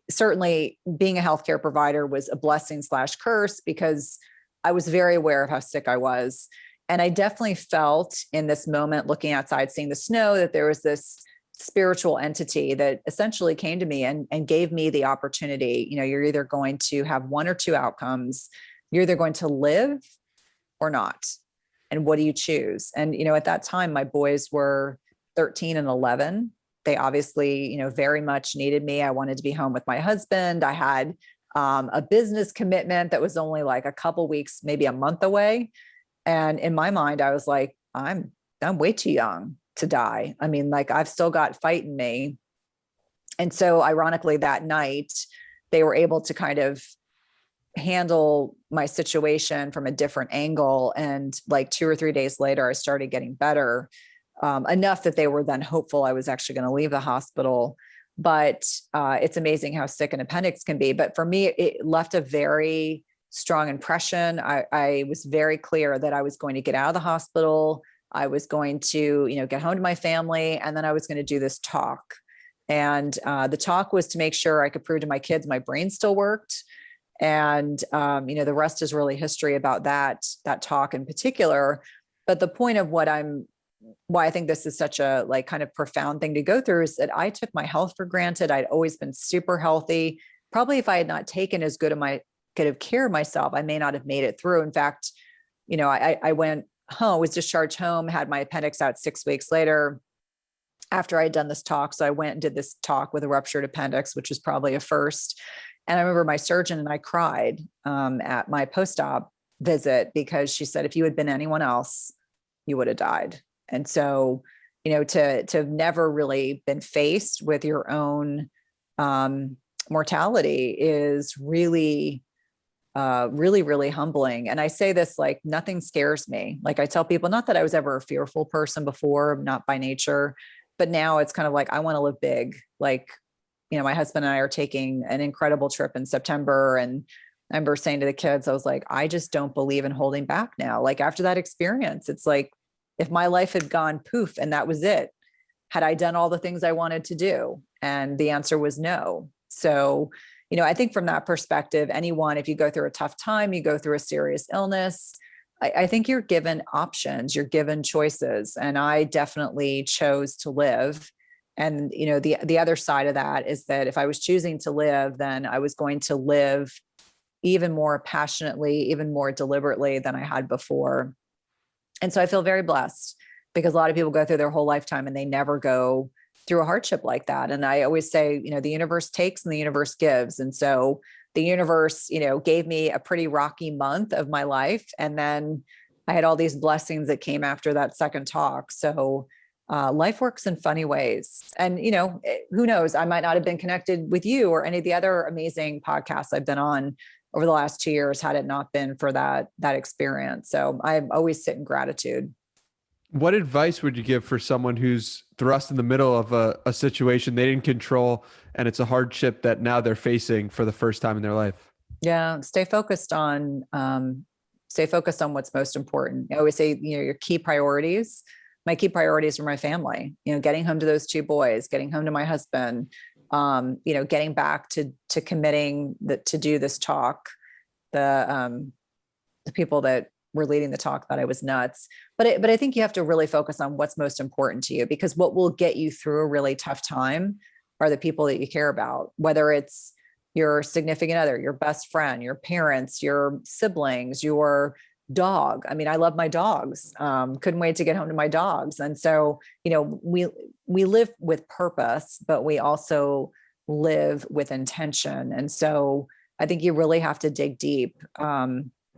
Certainly being a healthcare provider was a blessing / curse, because I was very aware of how sick I was. And I definitely felt in this moment, looking outside, seeing the snow, that there was this spiritual entity that essentially came to me and gave me the opportunity. You're either going to have one or two outcomes. You're either going to live or not. And what do you choose? And, at that time, my boys were 13 and 11. They obviously, very much needed me. I wanted to be home with my husband. I had a business commitment that was only like a couple weeks, maybe a month away. And in my mind, I was like, I'm way too young to die. I mean, like, I've still got fight in me. And so ironically, that night, they were able to kind of handle my situation from a different angle. And like 2 or 3 days later, I started getting better, enough that they were then hopeful I was actually going to leave the hospital. But it's amazing how sick an appendix can be. But for me, it left a very strong impression. I was very clear that I was going to get out of the hospital. I was going to, get home to my family, and then I was going to do this talk. And the talk was to make sure I could prove to my kids my brain still worked. And, the rest is really history about that talk in particular. But the point of why I think this is such a kind of profound thing to go through is that I took my health for granted. I'd always been super healthy. Probably if I had not taken as good of care of myself, I may not have made it through. In fact, I went home, was discharged home, had my appendix out 6 weeks later after I had done this talk. So I went and did this talk with a ruptured appendix, which was probably a first. And I remember my surgeon and I cried at my post-op visit, because she said, if you had been anyone else, you would have died. And so, to have never really been faced with your own mortality is really, really, really humbling. And I say this, like, nothing scares me. Like, I tell people, not that I was ever a fearful person before, not by nature, but now it's kind of like, I want to live big. Like, my husband and I are taking an incredible trip in September. And I remember saying to the kids, I was like, I just don't believe in holding back now. Like, after that experience, it's like, if my life had gone poof and that was it, had I done all the things I wanted to do? And the answer was no. So, I think from that perspective, anyone, if you go through a tough time, you go through a serious illness, I think you're given options, you're given choices. And I definitely chose to live. And, the other side of that is that if I was choosing to live, then I was going to live even more passionately, even more deliberately than I had before. And so I feel very blessed, because a lot of people go through their whole lifetime and they never go through a hardship like that. And I always say, the universe takes and the universe gives. And so the universe, gave me a pretty rocky month of my life. And then I had all these blessings that came after that second talk. So life works in funny ways. And, who knows, I might not have been connected with you or any of the other amazing podcasts I've been on over the last 2 years, had it not been for that experience. So I always sit in gratitude. What advice would you give for someone who's thrust in the middle of a situation they didn't control, and it's a hardship that now they're facing for the first time in their life? Yeah. Stay focused on what's most important. I always say, your key priorities. My key priorities are my family, getting home to those 2 boys, getting home to my husband, getting back to committing to do this talk. The people that were leading the talk thought I was nuts, but I think you have to really focus on what's most important to you, because what will get you through a really tough time are the people that you care about, whether it's your significant other, your best friend, your parents, your siblings, your dog. I mean, I love my dogs. Couldn't wait to get home to my dogs. And so, we live with purpose, but we also live with intention. And so I think you really have to dig deep.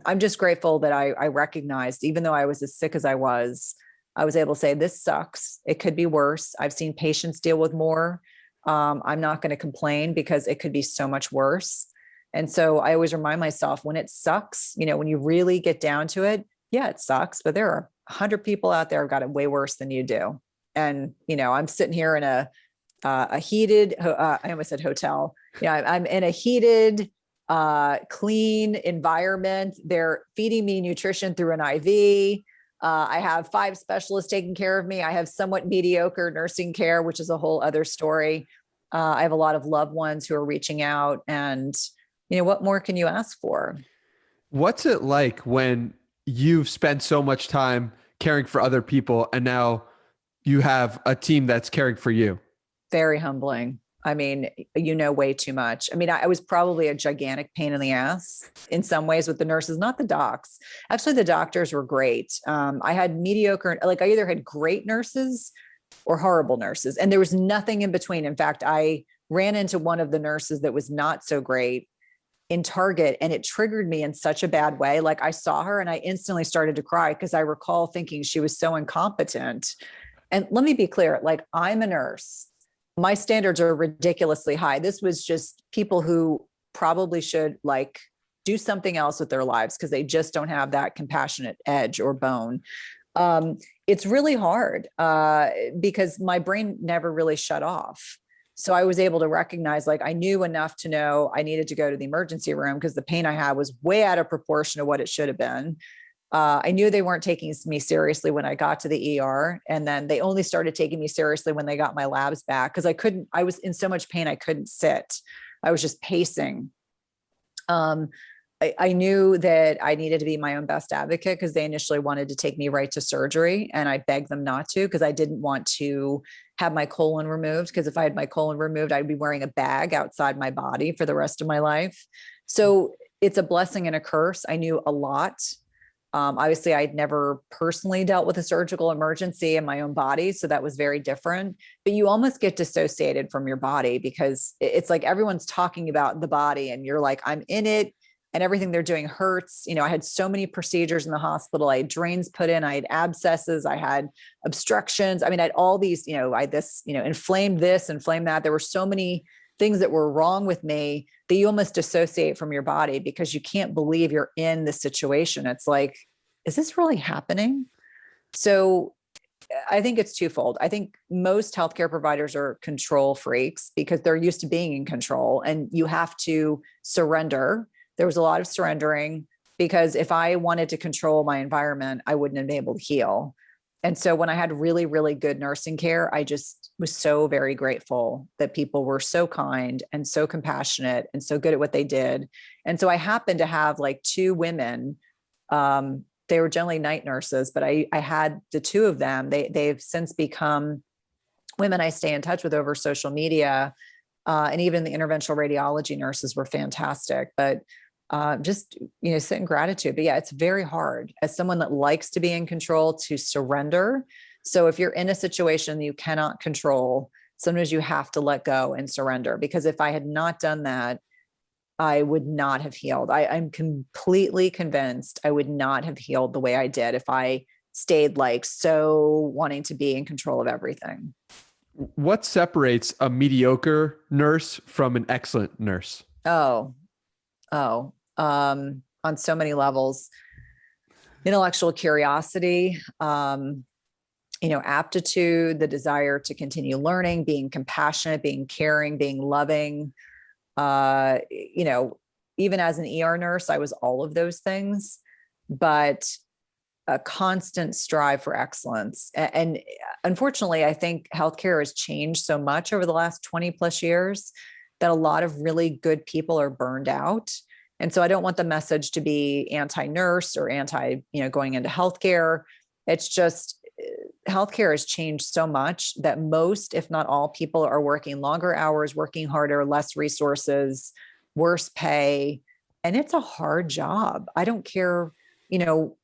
I'm just grateful that I recognized, even though I was as sick as I was able to say, this sucks. It could be worse. I've seen patients deal with more. I'm not going to complain, because it could be so much worse. And so I always remind myself, when it sucks, when you really get down to it, yeah, it sucks, but there are 100 people out there who've got it way worse than you do. And, I'm sitting here in a heated, I almost said hotel. I'm in a heated, clean environment. They're feeding me nutrition through an IV. I have 5 specialists taking care of me. I have somewhat mediocre nursing care, which is a whole other story. I have a lot of loved ones who are reaching out, and what more can you ask for? What's it like when you've spent so much time caring for other people and now you have a team that's caring for you? Very humbling. I mean, way too much. I mean, I was probably a gigantic pain in the ass in some ways with the nurses, not the docs. Actually, the doctors were great. I had mediocre, like I either had great nurses or horrible nurses, and there was nothing in between. In fact, I ran into one of the nurses that was not so great in Target, and it triggered me in such a bad way. Like I saw her and I instantly started to cry because I recall thinking she was so incompetent. And let me be clear, like I'm a nurse. My standards are ridiculously high. This was just people who probably should like do something else with their lives because they just don't have that compassionate edge or bone. It's really hard because my brain never really shut off. So I was able to recognize, like, I knew enough to know I needed to go to the emergency room because the pain I had was way out of proportion to what it should have been. I knew they weren't taking me seriously when I got to the ER. And then they only started taking me seriously when they got my labs back because I was in so much pain, I couldn't sit. I was just pacing. I knew that I needed to be my own best advocate because they initially wanted to take me right to surgery. And I begged them not to because I didn't want to have my colon removed. Because if I had my colon removed, I'd be wearing a bag outside my body for the rest of my life. So it's a blessing and a curse. I knew a lot. Obviously, I'd never personally dealt with a surgical emergency in my own body. So that was very different. But you almost get dissociated from your body because it's like everyone's talking about the body and you're like, I'm in it. And everything they're doing hurts. I had so many procedures in the hospital. I had drains put in, I had abscesses, I had obstructions. I mean, I had all these, I had this, inflamed this, inflamed that. There were so many things that were wrong with me that you almost dissociate from your body because you can't believe you're in this situation. It's like, is this really happening? So I think it's twofold. I think most healthcare providers are control freaks because they're used to being in control and you have to surrender. There was a lot of surrendering because if I wanted to control my environment, I wouldn't have been able to heal. And so when I had really, really good nursing care, I just was so very grateful that people were so kind and so compassionate and so good at what they did. And so I happened to have like 2 women. They were generally night nurses, but I had the 2 of them. They've since become women I stay in touch with over social media. And even the interventional radiology nurses were fantastic. But just, sit in gratitude. But yeah, it's very hard as someone that likes to be in control to surrender. So if you're in a situation you cannot control, sometimes you have to let go and surrender, because if I had not done that, I would not have healed. I'm completely convinced I would not have healed the way I did if I stayed like so wanting to be in control of everything. What separates a mediocre nurse from an excellent nurse? On so many levels: intellectual curiosity, aptitude, the desire to continue learning, being compassionate, being caring, being loving. Even as an ER nurse, I was all of those things, but a constant strive for excellence. And unfortunately, I think healthcare has changed so much over the last 20 plus years that a lot of really good people are burned out. And so I don't want the message to be anti-nurse or going into healthcare. It's just healthcare has changed so much that most, if not all, people are working longer hours, working harder, less resources, worse pay. And it's a hard job. I don't care,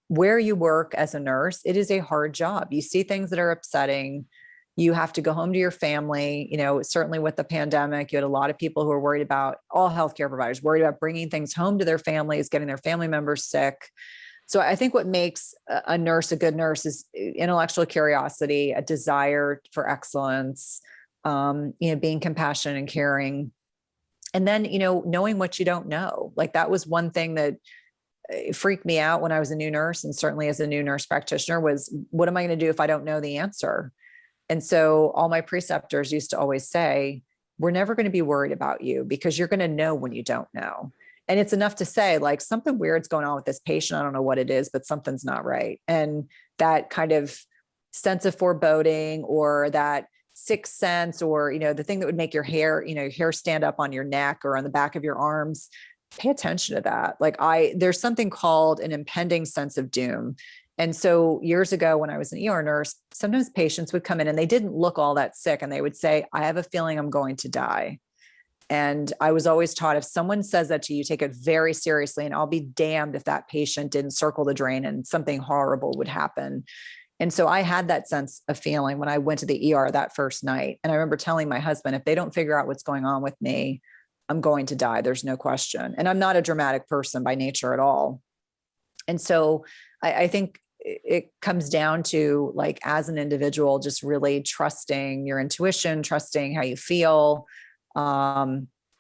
where you work as a nurse, it is a hard job. You see things that are upsetting. You have to go home to your family. Certainly with the pandemic, you had a lot of people who were worried about, all healthcare providers worried about bringing things home to their families, getting their family members sick. So I think what makes a nurse a good nurse is intellectual curiosity, a desire for excellence, being compassionate and caring. And then, knowing what you don't know. Like that was one thing that freaked me out when I was a new nurse, and certainly as a new nurse practitioner, was what am I going to do if I don't know the answer? And so all my preceptors used to always say, we're never going to be worried about you because you're going to know when you don't know. And it's enough to say, like, something weird's going on with this patient. I don't know what it is, but something's not right. And that kind of sense of foreboding or that sixth sense, or, the thing that would make your hair, your hair stand up on your neck or on the back of your arms, pay attention to that. Like there's something called an impending sense of doom. And so years ago when I was an ER nurse, sometimes patients would come in and they didn't look all that sick. And they would say, I have a feeling I'm going to die. And I was always taught, if someone says that to you, take it very seriously, and I'll be damned if that patient didn't circle the drain and something horrible would happen. And so I had that sense of feeling when I went to the ER that first night. And I remember telling my husband, if they don't figure out what's going on with me, I'm going to die. There's no question. And I'm not a dramatic person by nature at all. And so I think it comes down to, like, as an individual, just really trusting your intuition, trusting how you feel,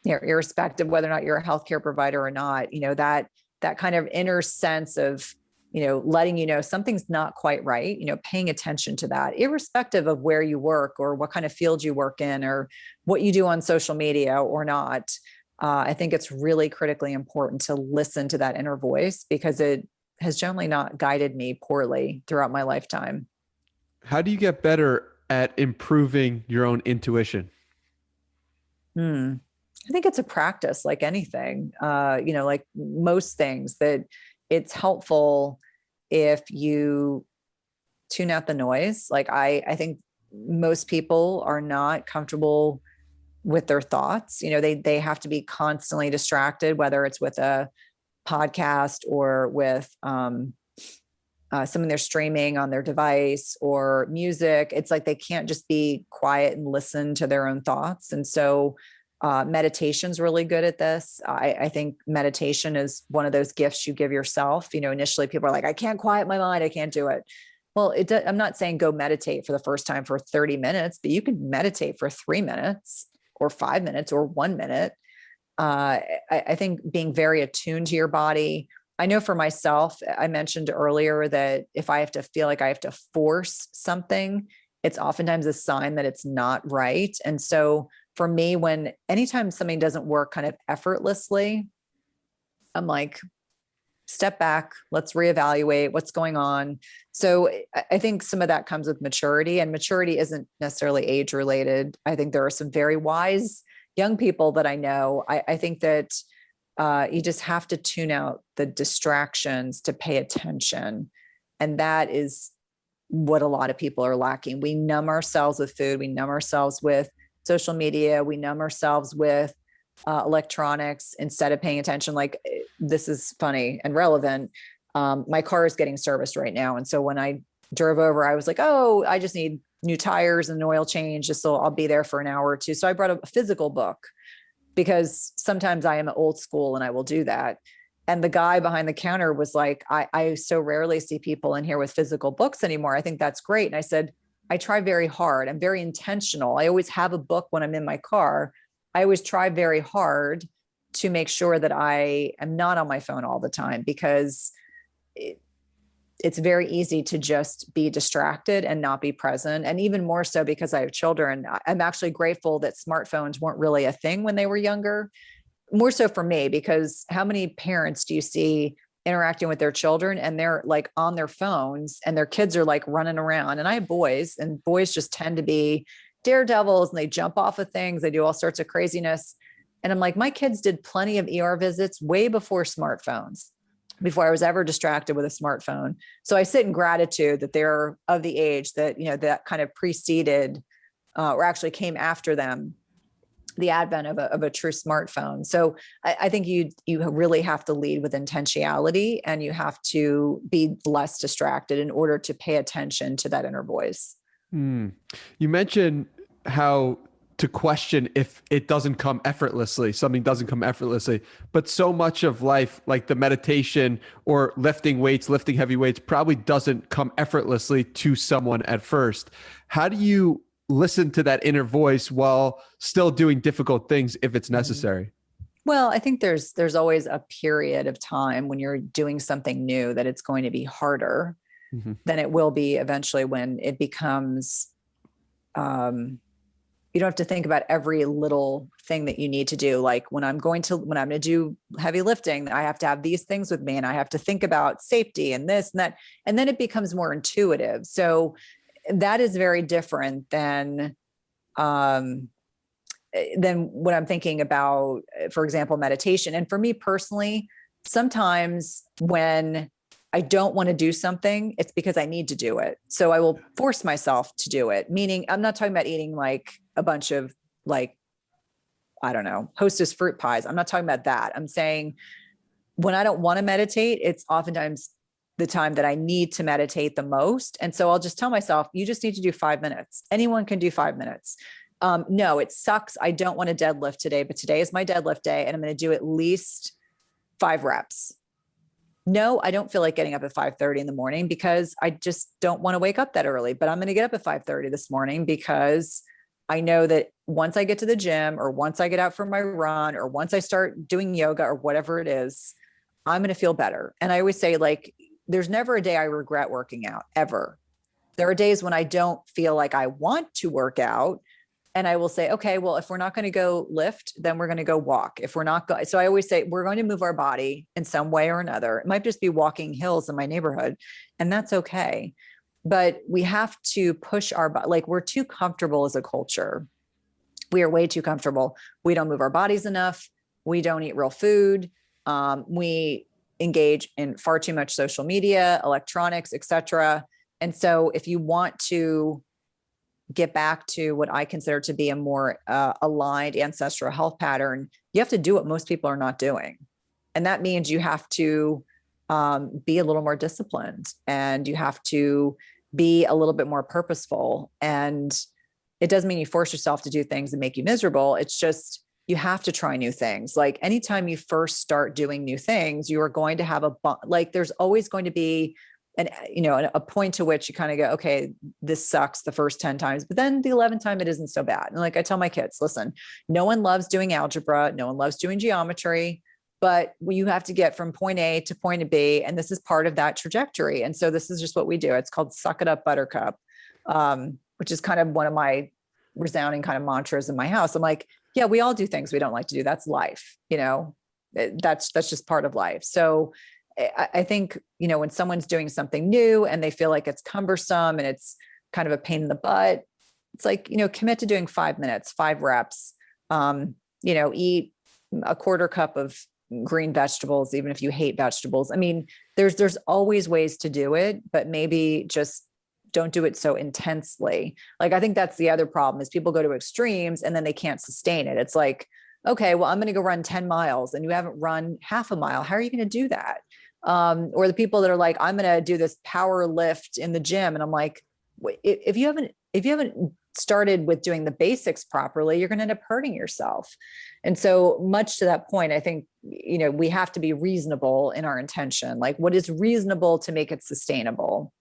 irrespective of whether or not you're a healthcare provider or not, that kind of inner sense of, letting something's not quite right, paying attention to that, irrespective of where you work or what kind of field you work in or what you do on social media or not. I think it's really critically important to listen to that inner voice, because it has generally not guided me poorly throughout my lifetime. How do you get better at improving your own intuition? I think it's a practice, like anything, like most things, that it's helpful if you tune out the noise. Like I think most people are not comfortable with their thoughts. They have to be constantly distracted, whether it's with a podcast or with something they're streaming on their device or music. It's like they can't just be quiet and listen to their own thoughts. And so meditation's really good at this. I think meditation is one of those gifts you give yourself. Initially people are like, I can't quiet my mind, I can't do it. Well, I'm not saying go meditate for the first time for 30 minutes, but you can meditate for 3 minutes or 5 minutes or 1 minute. I think being very attuned to your body. I know for myself, I mentioned earlier that if I have to feel like I have to force something, it's oftentimes a sign that it's not right. And so for me, anytime something doesn't work kind of effortlessly, I'm like, step back, let's reevaluate what's going on. So I think some of that comes with maturity, and maturity isn't necessarily age related. I think there are some very wise young people that I know. I think that you just have to tune out the distractions to pay attention. And that is what a lot of people are lacking. We numb ourselves with food. We numb ourselves with social media. We numb ourselves with electronics instead of paying attention. Like, this is funny and relevant. My car is getting serviced right now. And so when I drove over, I was like, oh, I just need new tires and an oil change, just so I'll be there for an hour or two. So I brought a physical book, because sometimes I am old school and I will do that. And the guy behind the counter was like, I so rarely see people in here with physical books anymore. I think that's great. And I said, I try very hard. I'm very intentional. I always have a book when I'm in my car. I always try very hard to make sure that I am not on my phone all the time, because it's very easy to just be distracted and not be present. And even more so because I have children. I'm actually grateful that smartphones weren't really a thing when they were younger. More so for me, because how many parents do you see interacting with their children and they're like on their phones and their kids are like running around? And I have boys, and boys just tend to be daredevils and they jump off of things. They do all sorts of craziness. And I'm like, my kids did plenty of ER visits way before smartphones, before I was ever distracted with a smartphone. So I sit in gratitude that they're of the age that, that kind of preceded or actually came after them, the advent of a true smartphone. So I think you really have to lead with intentionality, and you have to be less distracted in order to pay attention to that inner voice. You mentioned how to question if it doesn't come effortlessly, something doesn't come effortlessly, but so much of life, like the meditation or lifting weights, lifting heavy weights, probably doesn't come effortlessly to someone at first. How do you listen to that inner voice while still doing difficult things if it's necessary? Well, I think there's always a period of time when you're doing something new that it's going to be harder than it will be eventually when it becomes, you don't have to think about every little thing that you need to do. Like when I'm going to do heavy lifting, I have to have these things with me and I have to think about safety and this and that. And then it becomes more intuitive. So that is very different than what I'm thinking about, for example, meditation. And for me personally, sometimes when I don't want to do something, it's because I need to do it. So I will force myself to do it. Meaning I'm not talking about eating like a bunch of like, I don't know, Hostess fruit pies. I'm not talking about that. I'm saying when I don't want to meditate, it's oftentimes the time that I need to meditate the most. And so I'll just tell myself, you just need to do 5 minutes. Anyone can do 5 minutes. No, it sucks. I don't want to deadlift today, but today is my deadlift day and I'm going to do at least 5 reps. No, I don't feel like getting up at 5:30 in the morning because I just don't want to wake up that early, but I'm going to get up at 5:30 this morning because I know that once I get to the gym or once I get out for my run or once I start doing yoga or whatever it is, I'm going to feel better. And I always say, like, there's never a day I regret working out ever. There are days when I don't feel like I want to work out. And I will say, okay, well, if we're not going to go lift, then we're going to go walk. If we're not going, so I always say we're going to move our body in some way or another. It might just be walking hills in my neighborhood, and that's okay. But we have to push our body. Like, we're too comfortable as a culture. We are way too comfortable. We don't move our bodies enough. We don't eat real food. We engage in far too much social media, electronics, etc. And so if you want to get back to what I consider to be a more aligned ancestral health pattern, you have to do what most people are not doing. And that means you have to be a little more disciplined and you have to be a little bit more purposeful. And it doesn't mean you force yourself to do things that make you miserable. It's just, you have to try new things. Like anytime you first start doing new things, you are going to have there's always going to be a point to which you kind of go, okay, this sucks the first 10 times, but then the 11th time it isn't so bad. And like I tell my kids, listen, no one loves doing algebra. No one loves doing geometry, but you have to get from point A to point B. And this is part of that trajectory. And so this is just what we do. It's called suck it up, buttercup, which is kind of one of my resounding kind of mantras in my house. I'm like, yeah, we all do things we don't like to do. That's life. That's just part of life. So I think, when someone's doing something new and they feel like it's cumbersome and it's kind of a pain in the butt, it's like, commit to doing 5 minutes, 5 reps, eat a quarter cup of green vegetables, even if you hate vegetables. I mean, there's always ways to do it, but maybe just don't do it so intensely. Like, I think that's the other problem is people go to extremes and then they can't sustain it. It's like, okay, well, I'm going to go run 10 miles and you haven't run half a mile. How are you going to do that? Or the people that are like, I'm going to do this power lift in the gym. And I'm like, if you haven't started with doing the basics properly, you're going to end up hurting yourself. And so much to that point, I think, we have to be reasonable in our intention. Like, what is reasonable to make it sustainable?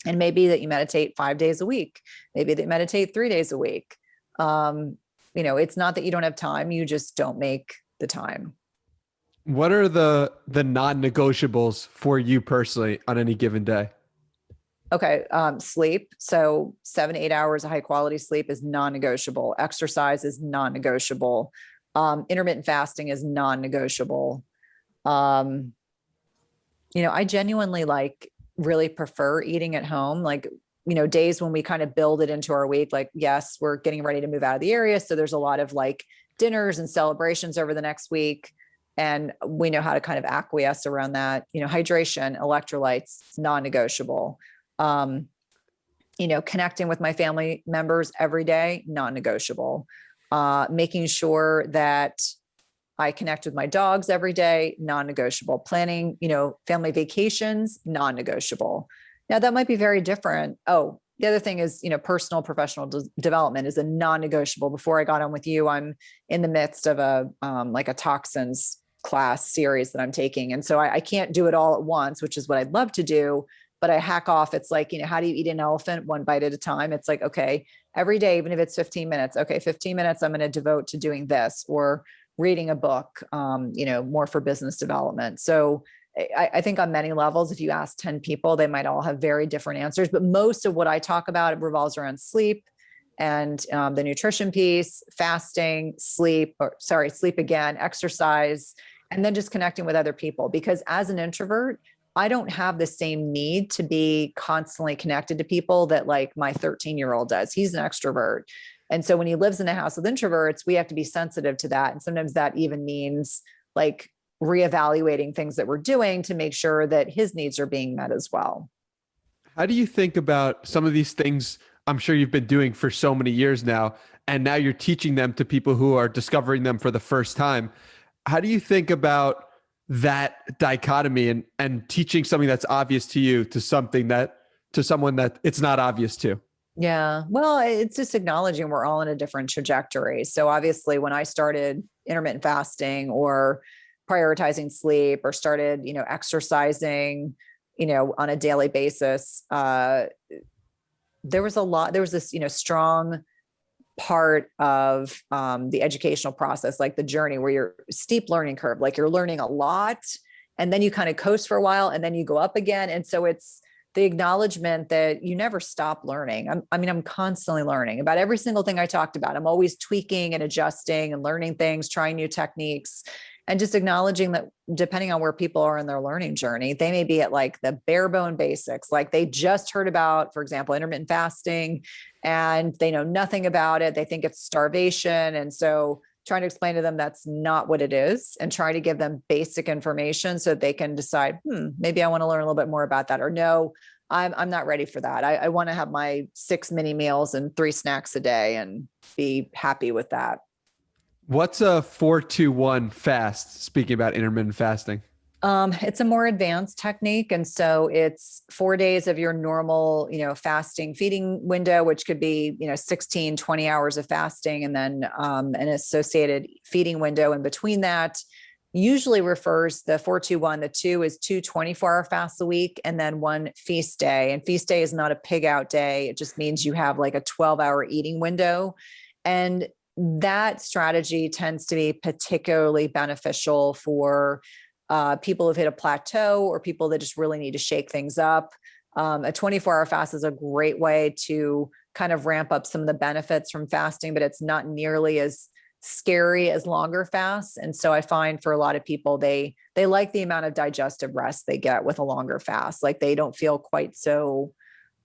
And maybe that you meditate 5 days a week, maybe that you meditate 3 days a week. It's not that you don't have time, you just don't make the time. What are the non-negotiables for you personally on any given day? Okay. Sleep. So 7 to 8 hours of high quality sleep is non-negotiable. Exercise is non-negotiable. Intermittent fasting is non-negotiable. I genuinely really prefer eating at home. Like, days when we kind of build it into our week, like, yes, we're getting ready to move out of the area. So there's a lot of dinners and celebrations over the next week. And we know how to kind of acquiesce around that. Hydration, electrolytes, non-negotiable. Connecting with my family members every day, non-negotiable. Making sure that I connect with my dogs every day, non-negotiable. Planning, family vacations, non-negotiable. Now that might be very different. Oh, the other thing is, personal professional development is a non-negotiable. Before I got on with you, I'm in the midst of a toxins class series that I'm taking. And so I can't do it all at once, which is what I'd love to do, but I hack off. It's like, how do you eat an elephant one bite at a time? It's like, okay, every day, even if it's 15 minutes, okay, 15 minutes, I'm going to devote to doing this or reading a book, more for business development. So I think on many levels, if you ask 10 people, they might all have very different answers, but most of what I talk about, it revolves around sleep, and the nutrition piece, fasting, sleep again, exercise, and then just connecting with other people. Because as an introvert, I don't have the same need to be constantly connected to people that like my 13-year-old does. He's an extrovert. And so when he lives in a house with introverts, we have to be sensitive to that. And sometimes that even means like reevaluating things that we're doing to make sure that his needs are being met as well. How do you think about some of these things I'm sure you've been doing for so many years now, and now you're teaching them to people who are discovering them for the first time? How do you think about that dichotomy and teaching something that's obvious to you to something that to someone that it's not obvious to? Yeah. Well, it's just acknowledging we're all in a different trajectory. So obviously when I started intermittent fasting or prioritizing sleep or started, exercising, on a daily basis, there was this, strong part of the educational process, like the journey where you're steep learning curve, like you're learning a lot and then you kind of coast for a while and then you go up again. And so it's the acknowledgement that you never stop learning. I'm constantly learning about every single thing I talked about. I'm always tweaking and adjusting and learning things, trying new techniques, and just acknowledging that depending on where people are in their learning journey, they may be at like the bare bone basics. Like they just heard about, for example, intermittent fasting and they know nothing about it. They think it's starvation. And so trying to explain to them that's not what it is and trying to give them basic information so they can decide, maybe I want to learn a little bit more about that, or no, I'm not ready for that. I want to have my 6 mini meals and 3 snacks a day and be happy with that. What's a 4-2-1 fast? Speaking about intermittent fasting. It's a more advanced technique. And so it's 4 days of your normal, fasting feeding window, which could be, 16, 20 hours of fasting. And then an associated feeding window in between that usually refers the 4-2-1. The 2 is 2 24-hour fasts a week and then 1 feast day. And feast day is not a pig out day. It just means you have like a 12-hour eating window. And that strategy tends to be particularly beneficial for people who've hit a plateau or people that just really need to shake things up. A 24-hour fast is a great way to kind of ramp up some of the benefits from fasting, but it's not nearly as scary as longer fasts. And so I find for a lot of people, they like the amount of digestive rest they get with a longer fast. Like they don't feel quite so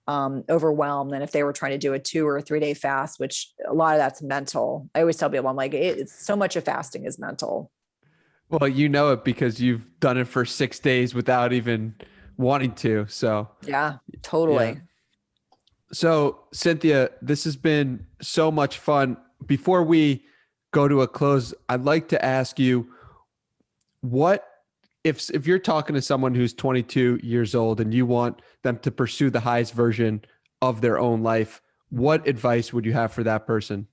overwhelmed than if they were trying to do a 2 or 3 day fast, which a lot of that's mental. I always tell people, I'm like, it's so much of fasting is mental. Well, you know it because you've done it for 6 days without even wanting to. So Yeah, totally. yeah. So Cynthia, this has been so much fun. Before we go to a close, I'd like to ask you, what if you're talking to someone who's 22 years old and you want them to pursue the highest version of their own life, what advice would you have for that person?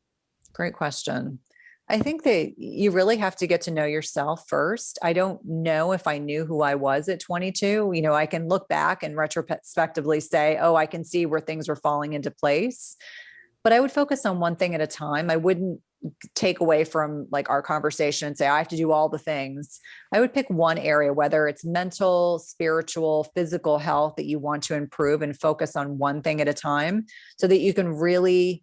Great question. I think that you really have to get to know yourself first. I don't know if I knew who I was at 22. I can look back and retrospectively say, oh, I can see where things were falling into place. But I would focus on one thing at a time. I wouldn't take away from like our conversation and say, I have to do all the things. I would pick one area, whether it's mental, spiritual, physical health that you want to improve, and focus on one thing at a time so that you can really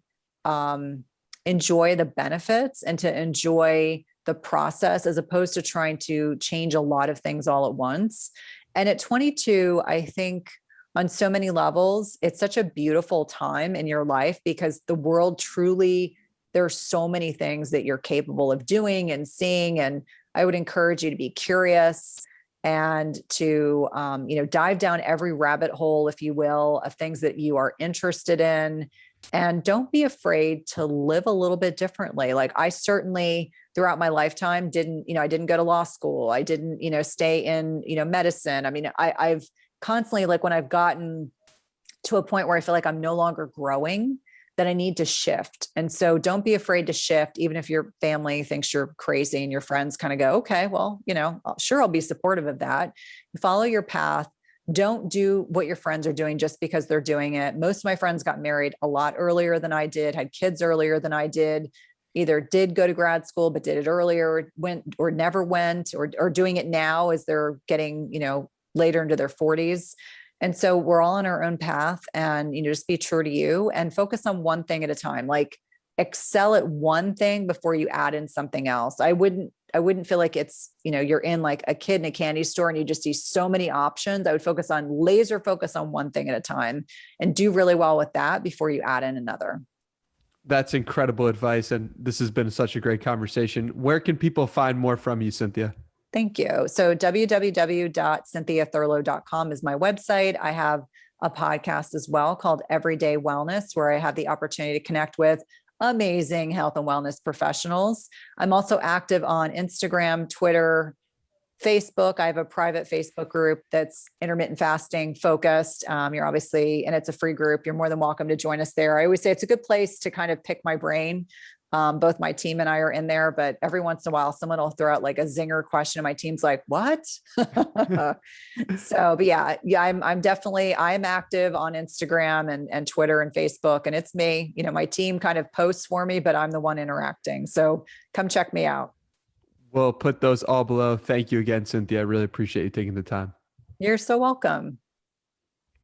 enjoy the benefits and to enjoy the process as opposed to trying to change a lot of things all at once. And at 22, I think on so many levels, it's such a beautiful time in your life because the world truly, there's so many things that you're capable of doing and seeing. And I would encourage you to be curious and to, dive down every rabbit hole, if you will, of things that you are interested in. And don't be afraid to live a little bit differently. Like I certainly throughout my lifetime I didn't go to law school. I didn't, stay in, medicine. I mean, I've constantly, like when I've gotten to a point where I feel like I'm no longer growing, that I need to shift. And so don't be afraid to shift, even if your family thinks you're crazy and your friends kind of go, okay, well, sure, I'll be supportive of that. Follow your path. Don't do what your friends are doing just because they're doing it. Most of my friends got married a lot earlier than I did, had kids earlier than I did, either did go to grad school, but did it earlier, went or never went, or doing it now as they're getting, later into their 40s. And so we're all on our own path, and, just be true to you and focus on one thing at a time. Like, excel at one thing before you add in something else. I wouldn't feel like it's, you're in like a kid in a candy store and you just see so many options. I would laser focus on one thing at a time and do really well with that before you add in another. That's incredible advice. And this has been such a great conversation. Where can people find more from you, Cynthia? Thank you. So www.cynthiathurlow.com is my website. I have a podcast as well called Everyday Wellness, where I have the opportunity to connect with amazing health and wellness professionals. I'm also active on Instagram, Twitter, Facebook. I have a private Facebook group that's intermittent fasting focused. You're obviously, and it's a free group. You're more than welcome to join us there. I always say it's a good place to kind of pick my brain. Both my team and I are in there, but every once in a while, someone will throw out like a zinger question, and my team's like, "What?" So, but yeah, I'm active on Instagram and Twitter and Facebook, and it's me. My team kind of posts for me, but I'm the one interacting. So come check me out. We'll put those all below. Thank you again, Cynthia. I really appreciate you taking the time. You're so welcome.